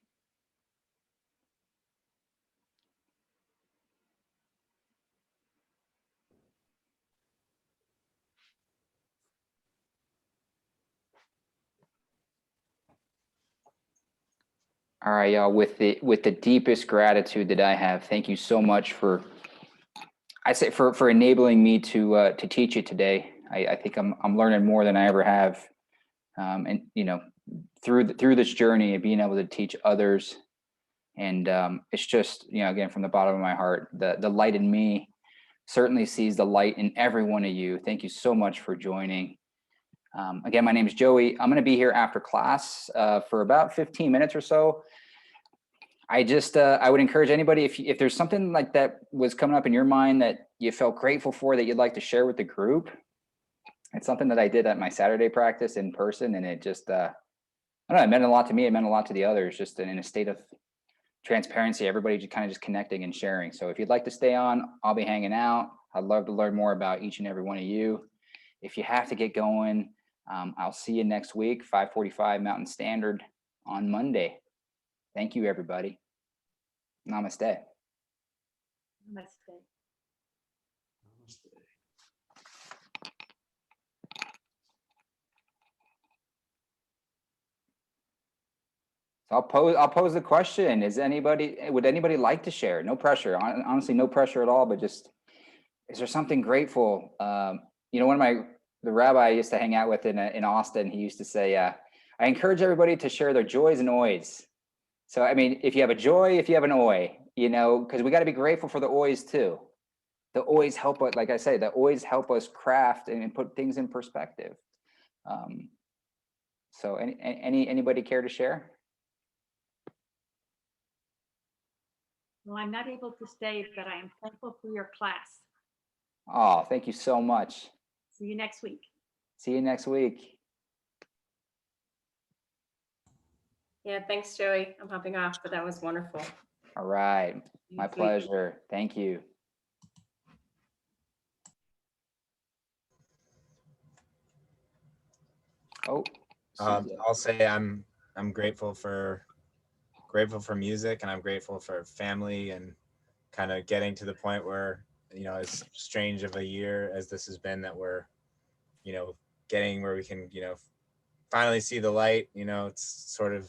All right, y'all, with the deepest gratitude that I have, thank you so much for enabling me to teach it today. I think I'm learning more than I ever have, and through this journey of being able to teach others, and it's just again from the bottom of my heart, the light in me certainly sees the light in every one of you. Thank you so much for joining. Again, my name is Joey. I'm going to be here after class for about 15 minutes or so. I would encourage anybody, if there's something like that was coming up in your mind that you felt grateful for that you'd like to share with the group. It's something that I did at my Saturday practice in person, and it just, I don't know, it meant a lot to me. It meant a lot to the others, just in a state of transparency, everybody just kind of connecting and sharing. So if you'd like to stay on, I'll be hanging out. I'd love to learn more about each and every one of you. If you have to get going, I'll see you next week, 5:45 Mountain Standard on Monday. Thank you, everybody. Namaste. Namaste. So I'll pose the question. Would anybody like to share? No pressure. Honestly, no pressure at all, but just, is there something grateful? The rabbi I used to hang out with in Austin, he used to say, I encourage everybody to share their joys and oys. So, I mean, if you have a joy, if you have an oi, because we got to be grateful for the oys too. The oys help us, like I say, the oys help us craft and put things in perspective. So anybody care to share? Well, I'm not able to stay, but I am thankful for your class. Oh, thank you so much. See you next week. See you next week. Yeah, thanks, Joey. I'm hopping off, but that was wonderful. All right. My pleasure. Thank you. Oh, I'll say I'm grateful for music, and I'm grateful for family, and kind of getting to the point where, as strange of a year as this has been, that we're, getting where we can, finally see the light. It's sort of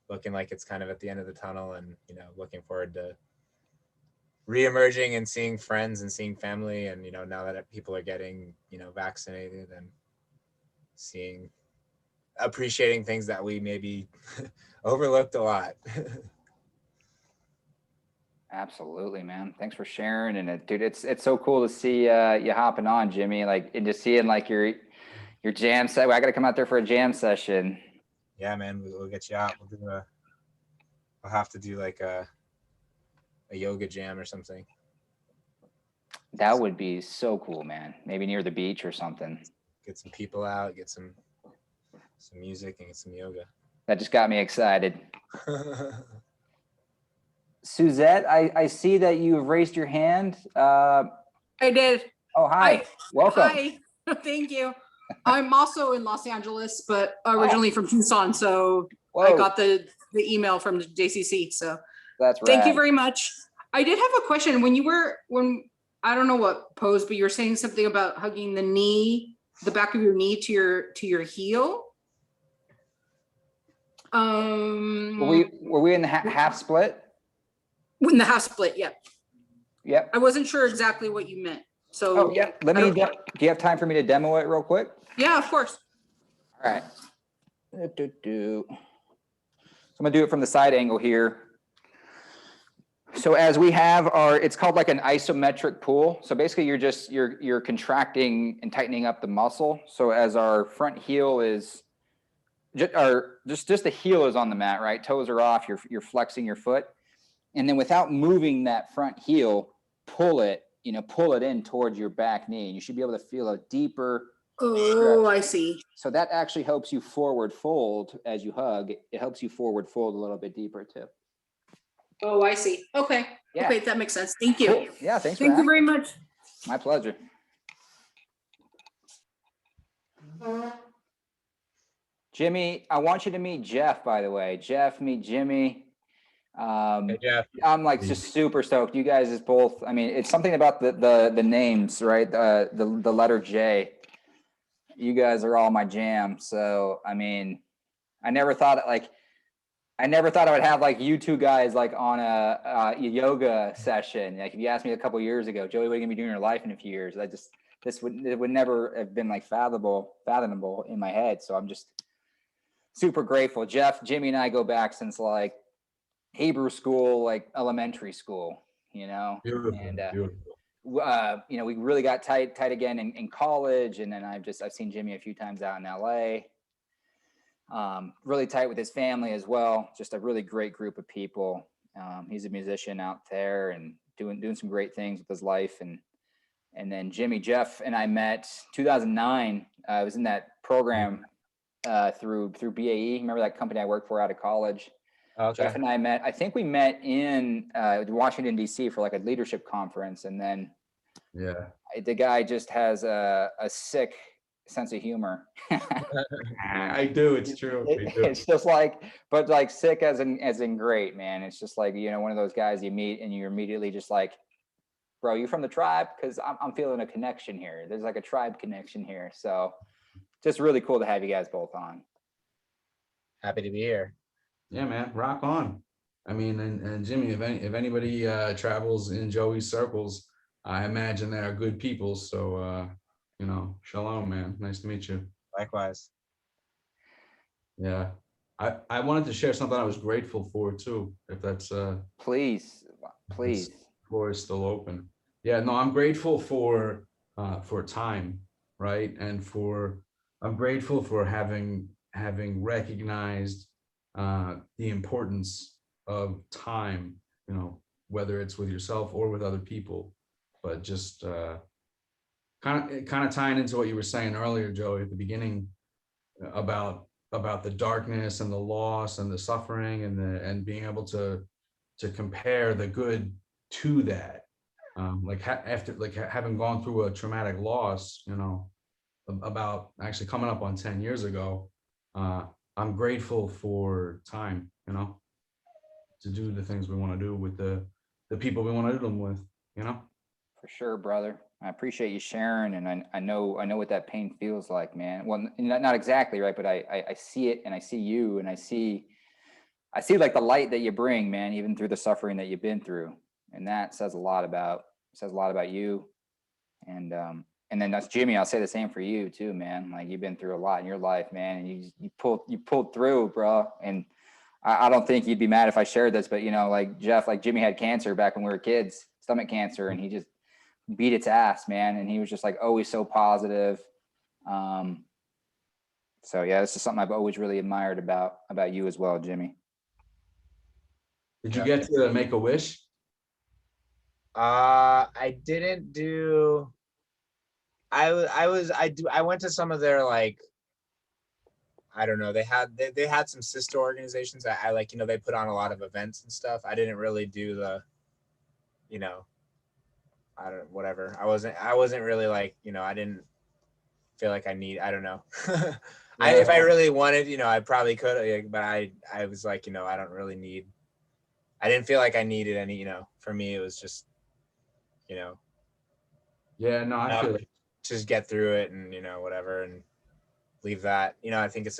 looking like it's kind of at the end of the tunnel, and, looking forward to re-emerging and seeing friends and seeing family. And, now that people are getting, vaccinated, and appreciating things that we maybe overlooked a lot. Absolutely, man. Thanks for sharing. And dude, it's so cool to see you hopping on, Jimmy. And just seeing your jam set. I got to come out there for a jam session. Yeah, man, we'll get you out. We'll have to do like a yoga jam or something. That would be so cool, man. Maybe near the beach or something. Get some people out, get some music, and get some yoga. That just got me excited. Suzette, I see that you've raised your hand. I did. Oh, hi. Welcome. Hi. Thank you. I'm also in Los Angeles, but originally from Tucson. So I got the email from the JCC. So that's right. Thank you very much. I did have a question. When I don't know what pose, but you were saying something about hugging the back of your knee to your heel. Were we in the half split? In the half split, yeah. Yep. I wasn't sure exactly what you meant. So yeah. Do you have time for me to demo it real quick? Yeah, of course. All right. So I'm gonna do it from the side angle here. So as we have our, it's called like an isometric pull. So basically you're contracting and tightening up the muscle. So as our front heel is, just the heel is on the mat, right? Toes are off, you're flexing your foot. And then without moving that front heel, pull it in towards your back knee. And you should be able to feel a deeper Oh, stretch. I see. So that actually helps you forward fold as you hug. It helps you forward fold a little bit deeper too. Oh, I see. Okay. Yeah. Okay, that makes sense. Thank you. Cool. Yeah, thanks for Thank you asking. very much. My pleasure. Jimmy, I want you to meet Jeff, by the way. Jeff, meet Jimmy. Hey, Jeff. I'm like just super stoked. You guys is both, I mean, it's something about the names, right? The letter J. You guys are all my jam. So, I mean, I never thought I would have like you two guys like on a yoga session. Like if you asked me a couple years ago, Joey, what are you gonna be doing in your life in a few years? It would never have been like fathomable in my head. So I'm just super grateful. Jeff, Jimmy and I go back since like Hebrew school, like elementary school, Beautiful, and beautiful. we really got tight again in college. And then I've seen Jimmy a few times out in LA. Really tight with his family as well. Just a really great group of people. He's a musician out there and doing some great things with his life. And then Jeff and I met 2009. I was in that program through BAE. Remember that company I worked for out of college? Okay. Jeff and I met. I think we met in Washington D.C. for like a leadership conference, and then Yeah. the guy just has a sick sense of humor. I do. It's true. I do. It's just like, but like sick as in great, man. It's just like, one of those guys you meet and you're immediately just like, bro, you from the tribe? Because I'm feeling a connection here. There's like a tribe connection here. So just really cool to have you guys both on. Happy to be here. Yeah, man. Rock on. I mean, and Jimmy, if anybody travels in Joey's circles, I imagine they are good people. So shalom, man. Nice to meet you. Likewise. Yeah. I wanted to share something I was grateful for too, if that's Please. floor is still open. Yeah, no, I'm grateful for time, right? And I'm grateful for having recognized the importance of time, whether it's with yourself or with other people. But just kind of tying into what you were saying earlier, Joey, at the beginning about the darkness and the loss and the suffering and being able to compare the good to that. After having gone through a traumatic loss, about actually coming up on 10 years ago, I'm grateful for time, to do the things we want to do with the people we want to do them with, For sure, brother. I appreciate you sharing, and I know what that pain feels like, man. Well, not exactly, right, but I see it, and I see you, and I see like the light that you bring, man, even through the suffering that you've been through, and that says a lot about you, and then that's Jimmy. I'll say the same for you too, man. Like you've been through a lot in your life, man, and you pulled through, bro. And I don't think you'd be mad if I shared this, but like Jeff, like Jimmy had cancer back when we were kids, stomach cancer, and he just beat its ass, man. And he was just like always so positive. So yeah, this is something I've always really admired about you as well, Jimmy. Did you get to make a wish? I didn't do. I went to some of their like. I don't know. They had some sister organizations that I like. They put on a lot of events and stuff. I didn't really do the. Whatever. I wasn't really like. I didn't feel like I need. I don't know. If I really wanted, I probably could. But I was like, I don't really need. I didn't feel like I needed any. For me, it was just. Yeah, no, I feel it. Just get through it and whatever and leave that. I think it's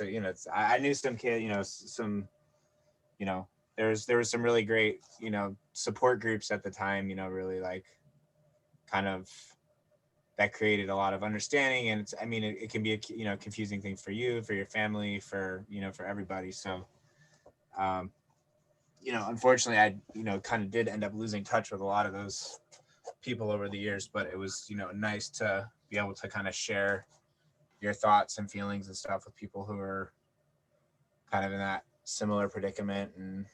I knew some kid, some there was some really great support groups at the time, really like kind of that created a lot of understanding. And it can be a confusing thing for you, for your family, for for everybody. So unfortunately, I, kind of did end up losing touch with a lot of those people over the years, but it was, nice to be able to kind of share your thoughts and feelings and stuff with people who are kind of in that similar predicament and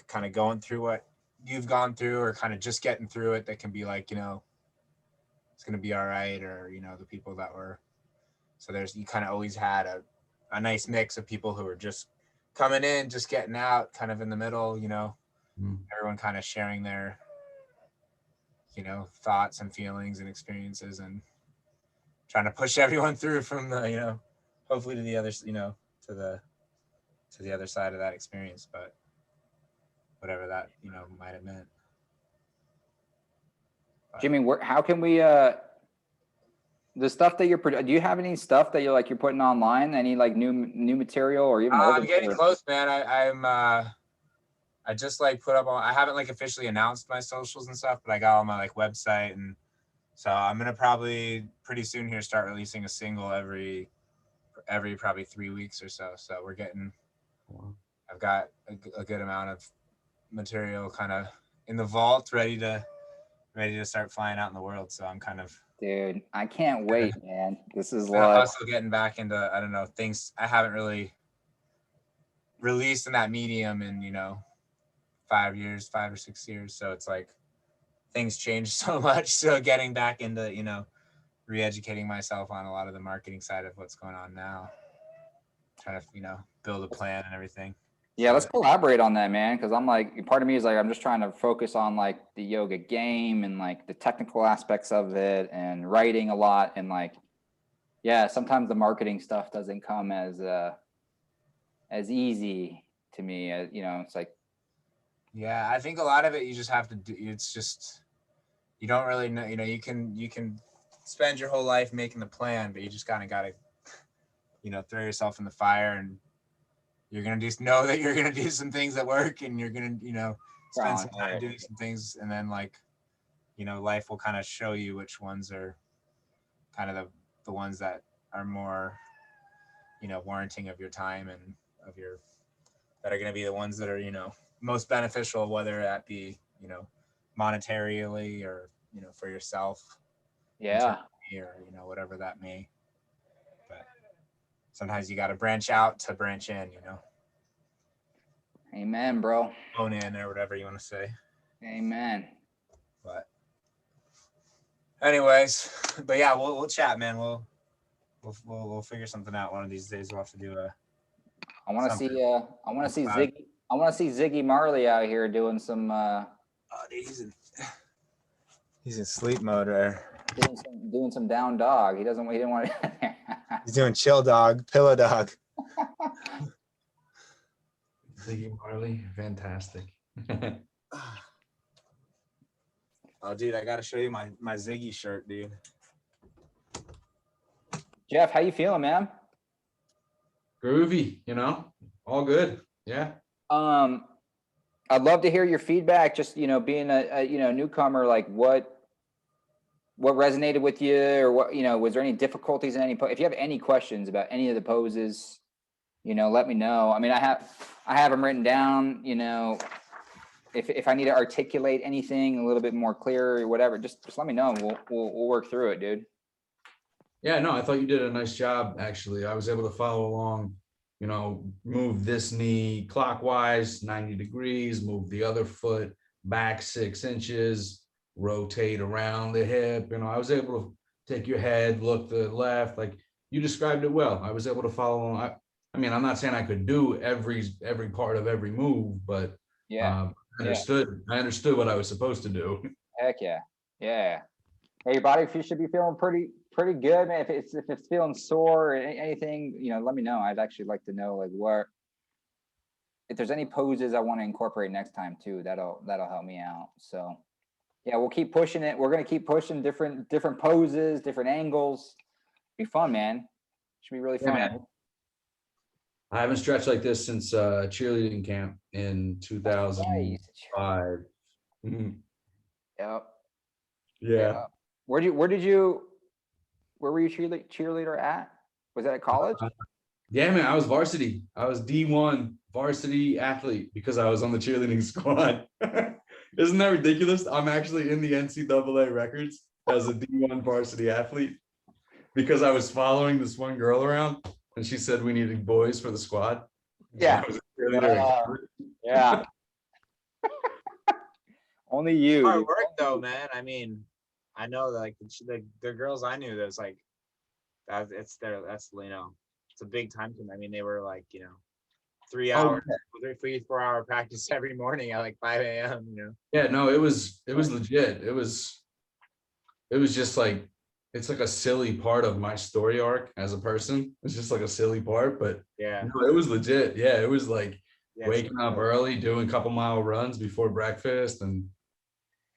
kind of going through what you've gone through, or kind of just getting through it. That can be like, it's going to be all right. Or, the people that were, so you kind of always had a nice mix of people who were just coming in, just getting out, kind of in the middle, everyone kind of sharing their, thoughts and feelings and experiences, and trying to push everyone through from the, hopefully to the other, to the other side of that experience, but whatever that, might have meant. Jimmy, how can we, the stuff that do you have any stuff that you're putting online? Any like new material or even older I'm getting material? close, man. I just like put up I haven't like officially announced my socials and stuff, but I got on my like website, and so I'm gonna probably pretty soon here start releasing a single every probably 3 weeks or so. So we're getting, I've got a good amount of material kind of in the vault, ready to start flying out in the world. So I'm kind of, Dude, I can't wait, man. This is kind of like, hustle getting back into, I don't know, things I haven't really released in that medium in 5 or 6 years. So it's like things change so much. So getting back into re-educating myself on a lot of the marketing side of what's going on now, trying to build a plan and everything. yeah, So let's collaborate on that, man. Cause I'm like, part of me is like, I'm just trying to focus on like the yoga game and like the technical aspects of it and writing a lot. And like, yeah, sometimes the marketing stuff doesn't come as easy to me as, it's like, yeah, I think a lot of it you just have to do. It's just, you don't really know, you can spend your whole life making the plan, but you just kind of got to, throw yourself in the fire, and you're going to know that you're going to do some things that work, and you're going to, spend some time doing some things. And then like, life will kind of show you which ones are kind of the ones that are more, warranting of your time and that are going to be the ones that are, most beneficial, whether that be, monetarily or, for yourself. yeah. Or, whatever that may. But sometimes you got to branch out to branch in, Amen, bro. own in, or whatever you want to say. Amen. But anyways, but yeah, we'll chat, man. We'll figure something out one of these days. We'll have to do I want to something. see, Ziggy. I want to see Ziggy Marley out here doing some, Oh, dude, he's in sleep mode there. doing some down dog. He didn't want to. He's doing chill dog, pillow dog. Ziggy Marley, fantastic. Oh, dude, I gotta show you my Ziggy shirt, dude. Jeff, how you feeling, man? Groovy, all good. Yeah. I'd love to hear your feedback. Just being a newcomer, like what resonated with you, or what was there any difficulties in any? If you have any questions about any of the poses, let me know. I mean, I have them written down. If I need to articulate anything a little bit more clear or whatever, just let me know. We'll work through it, dude. Yeah, no, I thought you did a nice job, actually. I was able to follow along, move this knee clockwise 90 degrees, move the other foot back 6 inches, rotate around the hip. I was able to take your head, look to the left, like you described it well. I was able to follow along. I mean, I'm not saying I could do every part of every move, but Yeah. I understood what I was supposed to do. Heck yeah. Yeah. Hey, your body should be feeling pretty good, man. If it's feeling sore or anything, let me know. I'd actually like to know like if there's any poses I want to incorporate next time too. That'll help me out. So yeah, we'll keep pushing it. We're gonna keep pushing different poses, different angles. Be fun, man. Should be really fun. Yeah, I haven't stretched like this since cheerleading camp in 2005. Mhm. Yep. Yeah. Where were you cheerleader at? Was that at college? Yeah, man, I was varsity. I was D1 varsity athlete because I was on the cheerleading squad. Isn't that ridiculous? I'm actually in the NCAA records as a D1 varsity athlete because I was following this one girl around and she said we needed boys for the squad. Yeah. I was a cheerleader. Yeah. Only you. Hard dude. work though, man. I mean, I know that, like the girls I knew, that's like that's it's a big time to them. I mean, they were like 3 Oh, hours, 3-4 hour practice every morning at like 5 a.m. yeah, no, it was legit. It was just like, it's like a silly part of my story arc as a person. It's just like a silly part, but Yeah. no, it was legit. Yeah, it was like Yeah, waking up early, doing a couple mile runs before breakfast, and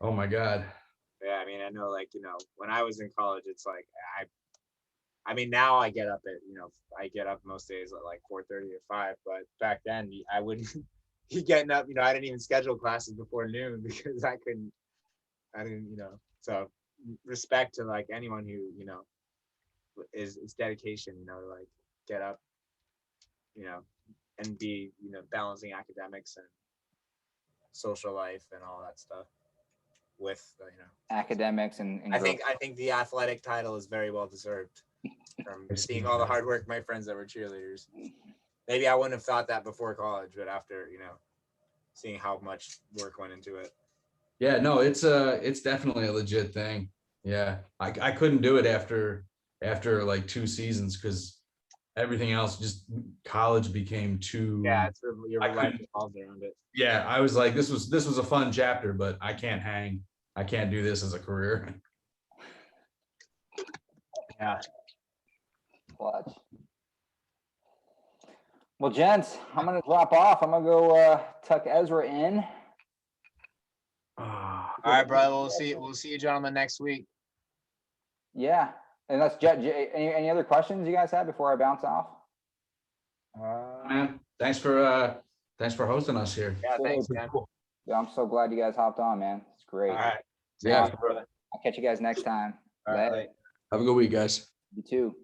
oh my God. Yeah, I mean, I know, like, when I was in college, it's like I mean, now I get up at, I get up most days at like 4:30 or 5, but back then I wouldn't be getting up, I didn't even schedule classes before noon because I didn't, so respect to like anyone who, is dedication, to like get up, and be, balancing academics and social life and all that stuff with, Academics and I think the athletic title is very well deserved from seeing all the hard work my friends that were cheerleaders. Maybe I wouldn't have thought that before college, but after, seeing how much work went into it. Yeah, no, it's definitely a legit thing. Yeah, I couldn't do it after like 2 seasons because everything else, just college became too. Yeah, it's your I life couldn't- revolves around it. Yeah, I was like, this was a fun chapter, but I can't hang. I can't do this as a career. Yeah. clutch. Well, gents, I'm gonna drop off. I'm gonna go tuck Ezra in. Ah, All right, brother. We'll see you gentlemen next week. Yeah, and that's any other questions you guys have before I bounce off? man, thanks for hosting us here. Yeah, thanks, man. Yeah, I'm so glad you guys hopped on, man. It's great. All right. Yeah, Brother. I'll catch you guys next time. All right. Later. have a good week, guys. You too.